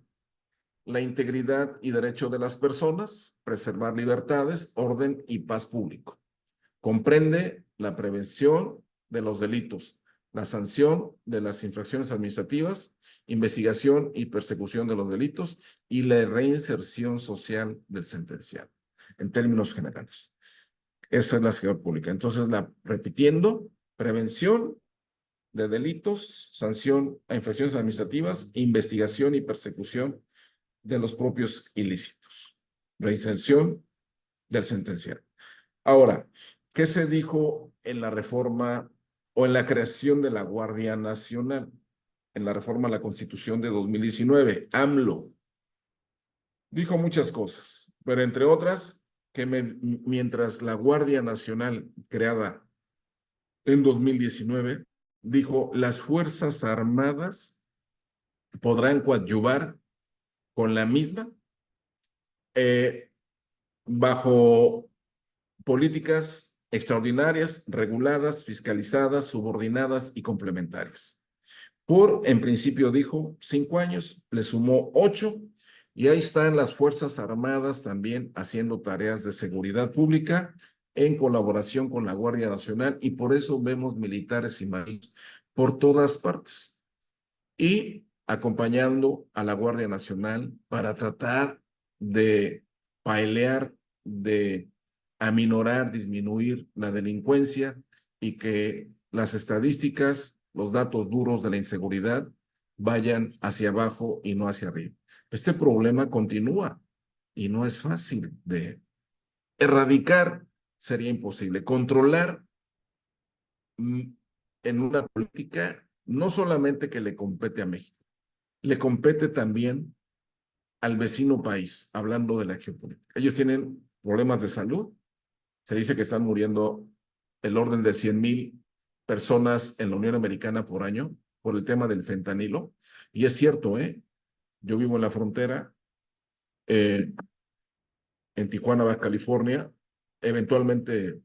la integridad y derecho de las personas, preservar libertades, orden y paz público. Comprende la prevención de los delitos, la sanción de las infracciones administrativas, investigación y persecución de los delitos y la reinserción social del sentenciado, en términos generales. Esa es la seguridad pública. Entonces, repitiendo, prevención de delitos, sanción a infracciones administrativas, investigación y persecución de los propios ilícitos, reinserción del sentenciado. Ahora, ¿qué se dijo en la reforma o en la creación de la Guardia Nacional? En la reforma a la Constitución de 2019, AMLO dijo muchas cosas, pero entre otras, que mientras la Guardia Nacional creada en 2019, dijo, las Fuerzas Armadas podrán coadyuvar con la misma bajo políticas extraordinarias, reguladas, fiscalizadas, subordinadas y complementarias. En principio dijo 5 años, le sumó 8, y ahí están las Fuerzas Armadas también haciendo tareas de seguridad pública en colaboración con la Guardia Nacional, y por eso vemos militares y marinos por todas partes. Y acompañando a la Guardia Nacional para tratar de pailear, de aminorar, disminuir la delincuencia y que las estadísticas, los datos duros de la inseguridad vayan hacia abajo y no hacia arriba. Este problema continúa y no es fácil de erradicar, sería imposible. Controlar en una política no solamente que le compete a México, le compete también al vecino país, hablando de la geopolítica. Ellos tienen problemas de salud. Se dice que están muriendo el orden de 100,000 personas en la Unión Americana por año por el tema del fentanilo. Y es cierto, yo vivo en la frontera, en Tijuana, Baja California, eventualmente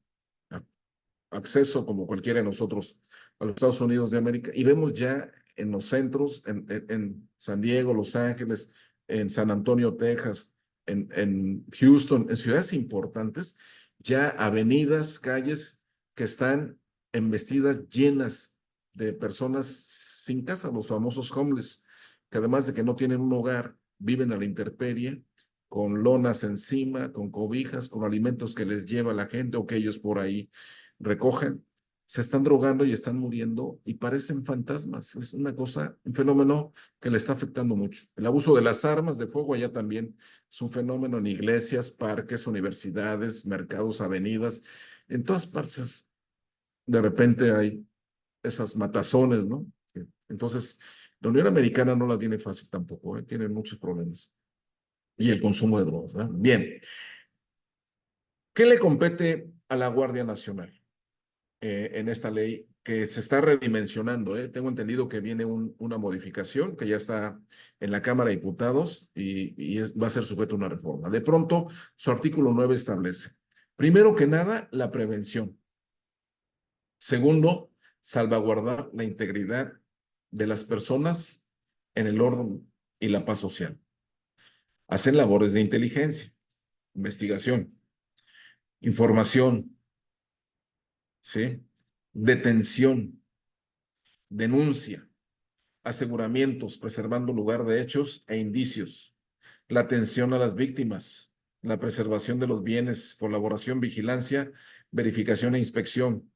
acceso como cualquiera de nosotros a los Estados Unidos de América, y vemos ya en los centros, en San Diego, Los Ángeles, en San Antonio, Texas, en Houston, en ciudades importantes, ya avenidas, calles que están embestidas, llenas de personas sin casa, los famosos homeless, que además de que no tienen un hogar, viven a la intemperie, con lonas encima, con cobijas, con alimentos que les lleva la gente o que ellos por ahí recogen. Se están drogando y están muriendo y parecen fantasmas. Es una cosa, un fenómeno que le está afectando mucho. El abuso de las armas de fuego allá también es un fenómeno en iglesias, parques, universidades, mercados, avenidas. En todas partes de repente hay esas matazones, ¿no? Entonces, la Unión Americana no la tiene fácil tampoco, tiene muchos problemas. Y el consumo de drogas, ¿verdad? Bien. ¿Qué le compete a la Guardia Nacional en esta ley que se está redimensionando? Tengo entendido que viene una modificación que ya está en la Cámara de Diputados y va a ser sujeto a una reforma. De pronto, su artículo 9 establece, primero que nada, la prevención. Segundo, salvaguardar la integridad de las personas en el orden y la paz social. Hacen labores de inteligencia, investigación, información, ¿sí? Detención, denuncia, aseguramientos, preservando lugar de hechos e indicios, la atención a las víctimas, la preservación de los bienes, colaboración, vigilancia, verificación e inspección.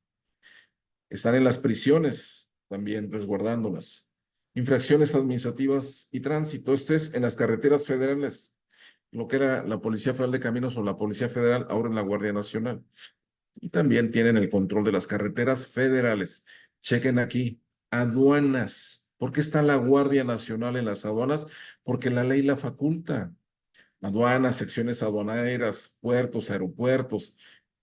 Están en las prisiones, también resguardándolas. Infracciones administrativas y tránsito. Esto es en las carreteras federales, lo que era la Policía Federal de Caminos o la Policía Federal, ahora en la Guardia Nacional. Y también tienen el control de las carreteras federales. Chequen aquí, aduanas. ¿Por qué está la Guardia Nacional en las aduanas? Porque la ley la faculta. Aduanas, secciones aduaneras, puertos, aeropuertos,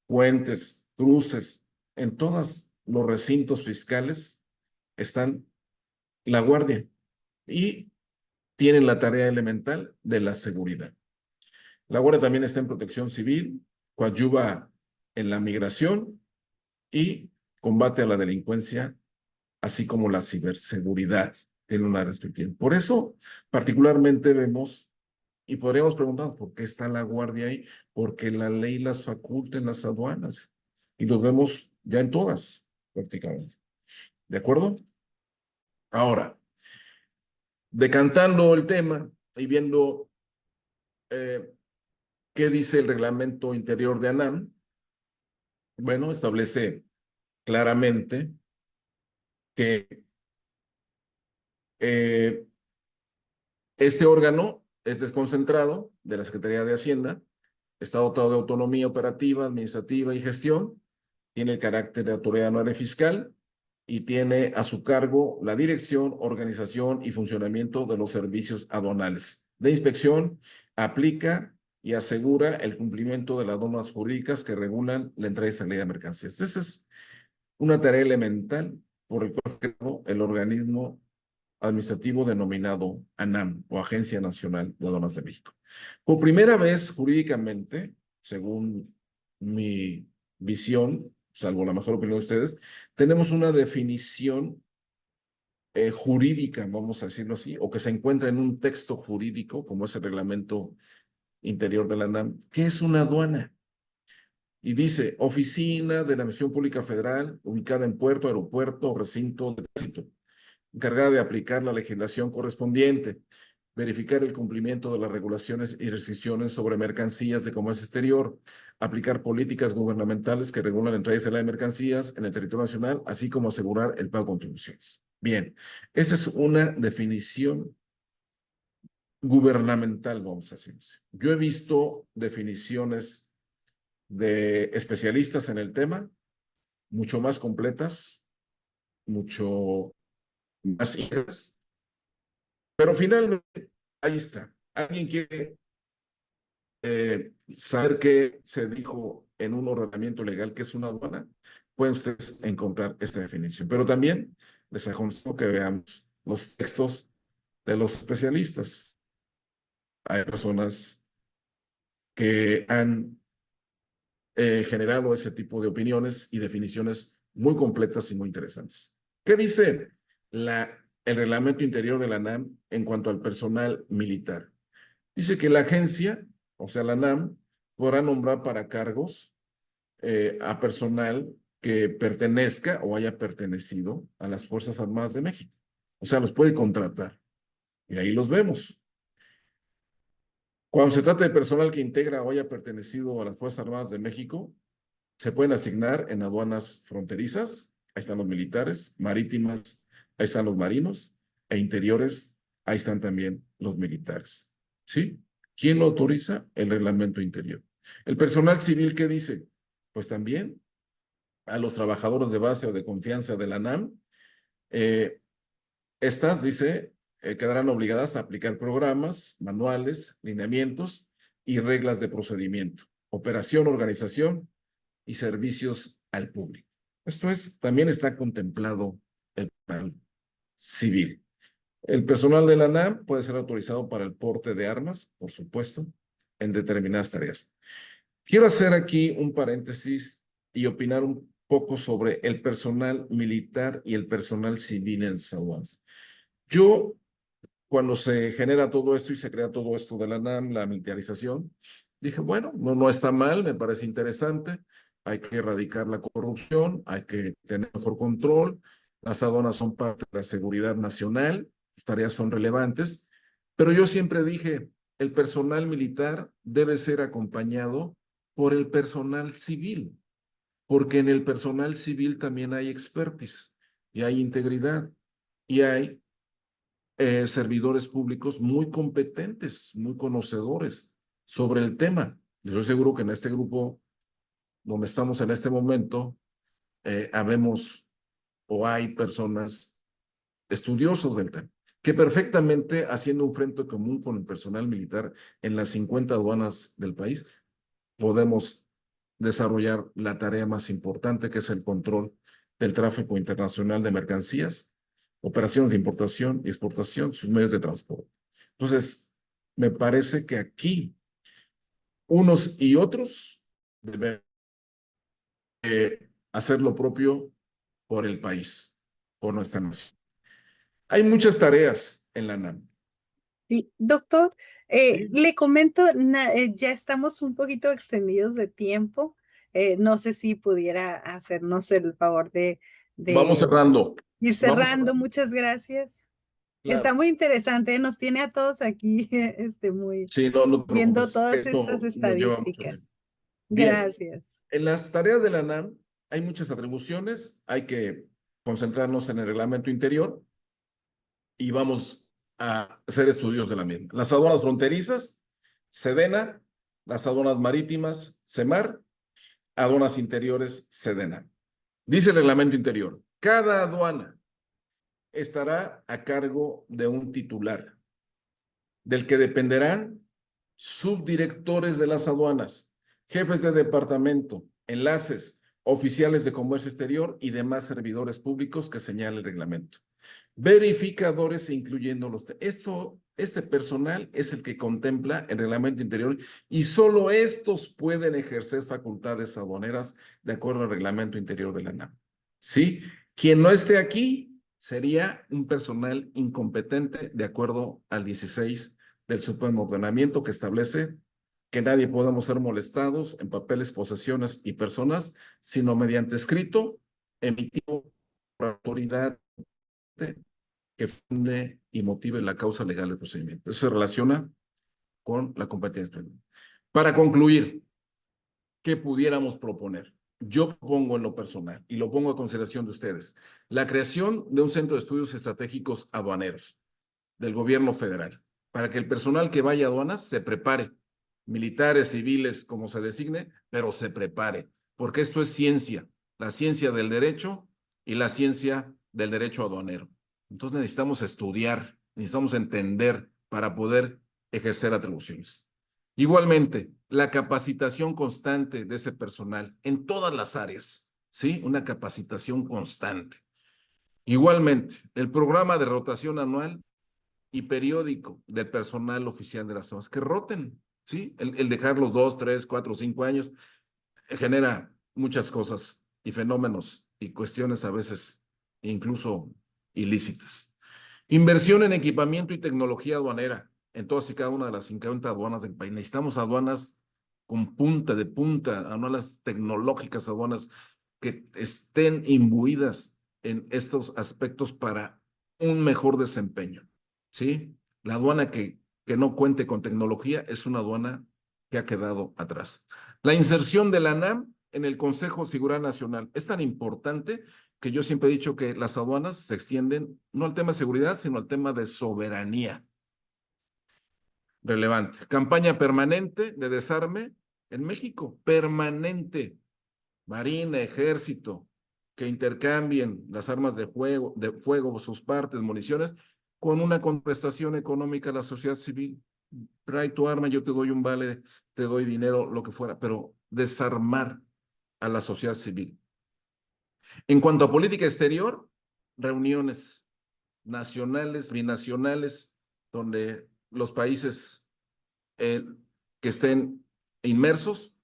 puentes, cruces, en todos los recintos fiscales están la Guardia y tienen la tarea elemental de la seguridad. La Guardia también está en protección civil, coadyuva en la migración y combate a la delincuencia, así como la ciberseguridad. Tiene una respectiva. Por eso, particularmente vemos, y podríamos preguntar, ¿por qué está la Guardia ahí? Porque la ley las faculta en las aduanas. Y los vemos ya en todas, prácticamente. ¿De acuerdo? Ahora, decantando el tema y viendo qué dice el reglamento interior de ANAM, bueno, establece claramente que este órgano es desconcentrado de la Secretaría de Hacienda, está dotado de autonomía operativa, administrativa y gestión, tiene el carácter de autoridad anual fiscal y tiene a su cargo la dirección, organización y funcionamiento de los servicios aduanales. De inspección, aplica y asegura el cumplimiento de las normas jurídicas que regulan la entrada y salida de mercancías. Esa es una tarea elemental por el cual creó el organismo administrativo denominado ANAM, o Agencia Nacional de Aduanas de México. Por primera vez, jurídicamente, según mi visión, salvo la mejor opinión de ustedes, tenemos una definición jurídica, vamos a decirlo así, o que se encuentra en un texto jurídico, como es el reglamento interior de la ANAM, que es una aduana. Y dice, oficina de la Administración Pública Federal, ubicada en puerto, aeropuerto o recinto de tránsito, encargada de aplicar la legislación correspondiente, verificar el cumplimiento de las regulaciones y restricciones sobre mercancías de comercio exterior, aplicar políticas gubernamentales que regulan la entrada y salida de mercancías en el territorio nacional, así como asegurar el pago de contribuciones. Bien, esa es una definición gubernamental, vamos a decir. Yo he visto definiciones de especialistas en el tema, mucho más completas, mucho más hijas, pero finalmente, ahí está. ¿Alguien quiere saber qué se dijo en un ordenamiento legal que es una aduana? Pueden ustedes encontrar esta definición. Pero también les aconsejo que veamos los textos de los especialistas. Hay personas que han generado ese tipo de opiniones y definiciones muy completas y muy interesantes. ¿Qué dice el reglamento interior de la ANAM en cuanto al personal militar? Dice que la agencia, o sea, la ANAM, podrá nombrar para cargos a personal que pertenezca o haya pertenecido a las Fuerzas Armadas de México. O sea, los puede contratar. Y ahí los vemos. Cuando se trata de personal que integra o haya pertenecido a las Fuerzas Armadas de México, se pueden asignar en aduanas fronterizas, ahí están los militares, marítimas, ahí están los marinos, e interiores, ahí están también los militares. ¿Sí? ¿Quién lo autoriza? El reglamento interior. El personal civil, ¿qué dice? Pues también a los trabajadores de base o de confianza de la ANAM, estas, dice, quedarán obligadas a aplicar programas, manuales, lineamientos y reglas de procedimiento, operación, organización y servicios al público. Esto es, también está contemplado el personal civil. El personal de la ANAM puede ser autorizado para el porte de armas, por supuesto, en determinadas tareas. Quiero hacer aquí un paréntesis y opinar un poco sobre el personal militar y el personal civil en las aduanas. Yo, cuando se genera todo esto y se crea todo esto de la ANAM, la militarización, dije, bueno, no está mal, me parece interesante, hay que erradicar la corrupción, hay que tener mejor control, las aduanas son parte de la seguridad nacional, sus tareas son relevantes, pero yo siempre dije, el personal militar debe ser acompañado por el personal civil, porque en el personal civil también hay expertise. y hay integridad y hay servidores públicos muy competentes, muy conocedores sobre el tema. Yo estoy seguro que en este grupo donde estamos en este momento, habemos o hay personas estudiosos del tema, que perfectamente haciendo un frente común con el personal militar en las 50 aduanas del país, podemos desarrollar la tarea más importante, que es el control del tráfico internacional de mercancías, operaciones de importación y exportación, sus medios de transporte. Entonces, me parece que aquí unos y otros deben hacer lo propio por el país, por nuestra nación. Hay muchas tareas en la NAM. Sí, doctor, Sí. le comento, ya estamos un poquito extendidos de tiempo. No sé si pudiera hacernos el favor Vamos de cerrando. ir Vamos cerrando. cerrando. Muchas gracias. Está Claro. muy interesante, nos tiene a todos aquí, muy Sí, no, no te viendo preocupes. todas estas Esto nos lleva mucho tiempo. estadísticas. Bien, Gracias. en las tareas de la NAM hay muchas atribuciones. Hay que concentrarnos en el reglamento interior y vamos a hacer estudios de la misma. Las aduanas fronterizas, SEDENA, las aduanas marítimas, SEMAR, aduanas interiores, SEDENA. Dice el reglamento interior, cada aduana estará a cargo de un titular, del que dependerán subdirectores de las aduanas, jefes de departamento, enlaces, oficiales de comercio exterior y demás servidores públicos que señala el reglamento. Verificadores, incluyendo los... Este personal es el que contempla el reglamento interior y solo estos pueden ejercer facultades aduaneras de acuerdo al reglamento interior de la NAM. ¿Sí? Quien no esté aquí sería un personal incompetente de acuerdo al 16 del Supremo Ordenamiento, que establece que nadie podemos ser molestados en papeles, posesiones y personas, sino mediante escrito emitido por autoridad que funde y motive la causa legal del procedimiento. Eso se relaciona con la competencia. Para concluir, ¿qué pudiéramos proponer? Yo pongo en lo personal y lo pongo a consideración de ustedes, la creación de un centro de estudios estratégicos aduaneros del gobierno federal, para que el personal que vaya a aduanas se prepare, militares, civiles, como se designe, pero se prepare, porque esto es ciencia, la ciencia del derecho y la ciencia del derecho aduanero. Entonces necesitamos estudiar, necesitamos entender para poder ejercer atribuciones. Igualmente, la capacitación constante de ese personal en todas las áreas, ¿sí? Una capacitación constante. Igualmente, el programa de rotación anual y periódico del personal oficial de las zonas, que roten, ¿sí? El dejarlos 2, 3, 4, 5 años genera muchas cosas y fenómenos y cuestiones a veces incluso ilícitas. Inversión en equipamiento y tecnología aduanera en todas y cada una de las 50 aduanas del país. Necesitamos aduanas con punta de punta, aduanas tecnológicas, aduanas que estén imbuidas en estos aspectos para un mejor desempeño, ¿sí? La aduana que no cuente con tecnología es una aduana que ha quedado atrás. La inserción de la NAM en el Consejo de Seguridad Nacional es tan importante que yo siempre he dicho que las aduanas se extienden no al tema de seguridad, sino al tema de soberanía. Relevante. Campaña permanente de desarme en México, permanente. Marina, ejército, que intercambien las armas de fuego, sus partes, municiones, con una compensación económica a la sociedad civil. Trae tu arma, yo te doy un vale, te doy dinero, lo que fuera, pero desarmar a la sociedad civil. En cuanto a política exterior, reuniones nacionales, binacionales, donde los países que estén inmersos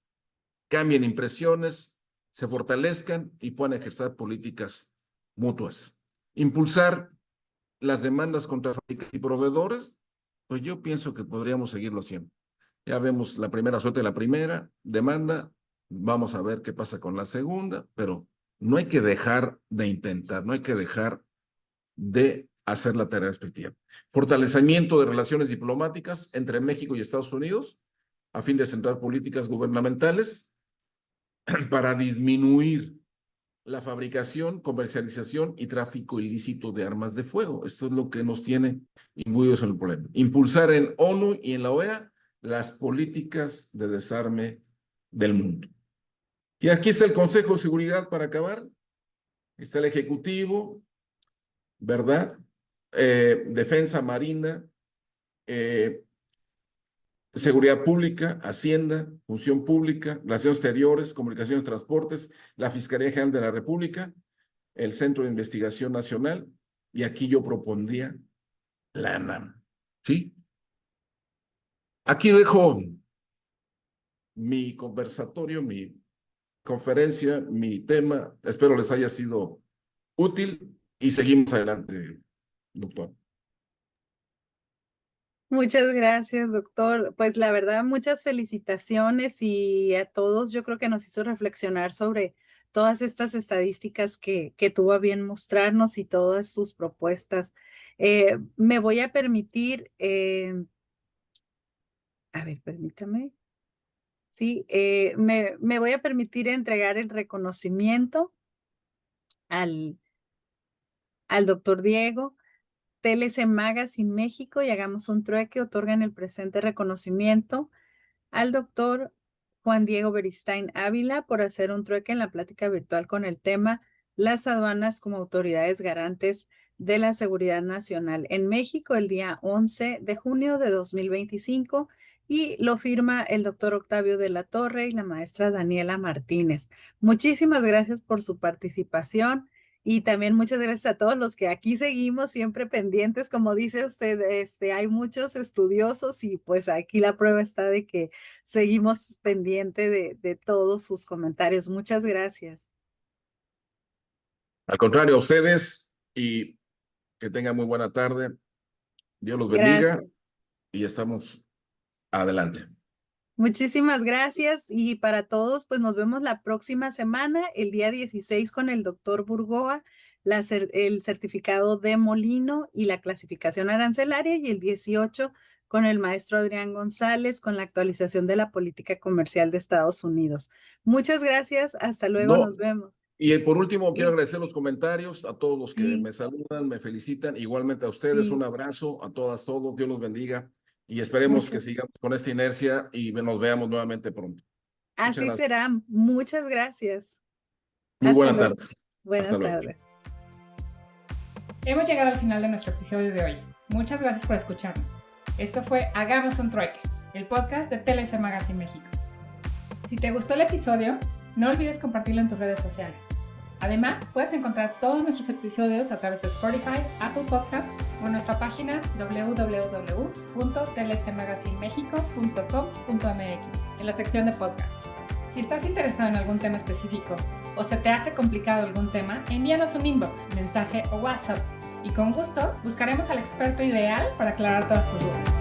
cambien impresiones, se fortalezcan y puedan ejercer políticas mutuas. Impulsar las demandas contra fabricantes y proveedores, pues yo pienso que podríamos seguirlo haciendo. Ya vemos la primera suerte de la primera demanda, vamos a ver qué pasa con la segunda, pero no hay que dejar de intentar, no hay que dejar de hacer la tarea respectiva. Fortalecimiento de relaciones diplomáticas entre México y Estados Unidos a fin de centrar políticas gubernamentales para disminuir la fabricación, comercialización y tráfico ilícito de armas de fuego. Esto es lo que nos tiene imbuidos en el problema. Impulsar en ONU y en la OEA las políticas de desarme del mundo. Y aquí está el Consejo de Seguridad para acabar. Está el Ejecutivo, ¿verdad? Defensa Marina, Seguridad Pública, Hacienda, Función Pública, Relaciones Exteriores, Comunicaciones, Transportes, la Fiscalía General de la República, el Centro de Investigación Nacional, y aquí yo propondría la ANAM, ¿sí? Aquí dejo mi conversatorio, mi conferencia, mi tema. Espero les haya sido útil y seguimos adelante, doctor. Muchas gracias, doctor. Pues la verdad, muchas felicitaciones y a todos yo creo que nos hizo reflexionar sobre todas estas estadísticas que tuvo a bien mostrarnos y todas sus propuestas. Me voy a permitir, a ver, permítame. Sí, me voy a permitir entregar el reconocimiento al doctor Diego. TLC Magazine México y Hagamos un Trueque otorgan el presente reconocimiento al doctor Juan Diego Beristain Ávila por hacer un trueque en la plática virtual con el tema Las aduanas como autoridades garantes de la seguridad nacional en México el día 11 de junio de 2025 y lo firma el doctor Octavio de la Torre y la maestra Daniela Martínez. Muchísimas gracias por su participación. Y también muchas gracias a todos los que aquí seguimos siempre pendientes. Como dice usted, hay muchos estudiosos y pues aquí la prueba está de que seguimos pendiente de todos sus comentarios. Muchas gracias. Al contrario, a ustedes, y que tengan muy buena tarde. Dios los bendiga. Gracias. Y estamos adelante. Muchísimas gracias y para todos, pues nos vemos la próxima semana, el día 16 con el doctor Burgoa, el certificado de molino y la clasificación arancelaria y el 18 con el maestro Adrián González con la actualización de la política comercial de Estados Unidos. Muchas gracias, hasta luego, nos vemos. Y por último, quiero agradecer los comentarios a todos los que me saludan, me felicitan, igualmente a ustedes, un abrazo, a todas, todos, Dios los bendiga. Y esperemos que sigamos con esta inercia y nos veamos nuevamente pronto. Así será. Muchas gracias. Muy buena tarde. Buenas tardes. Hemos llegado al final de nuestro episodio de hoy. Muchas gracias por escucharnos. Esto fue Hagamos un Trueque, el podcast de TLC Magazine México. Si te gustó el episodio, no olvides compartirlo en tus redes sociales. Además, puedes encontrar todos nuestros episodios a través de Spotify, Apple Podcast o en nuestra página www.tlcmagazinemexico.com.mx en la sección de podcast. Si estás interesado en algún tema específico o se te hace complicado algún tema, envíanos un inbox, mensaje o WhatsApp y con gusto buscaremos al experto ideal para aclarar todas tus dudas.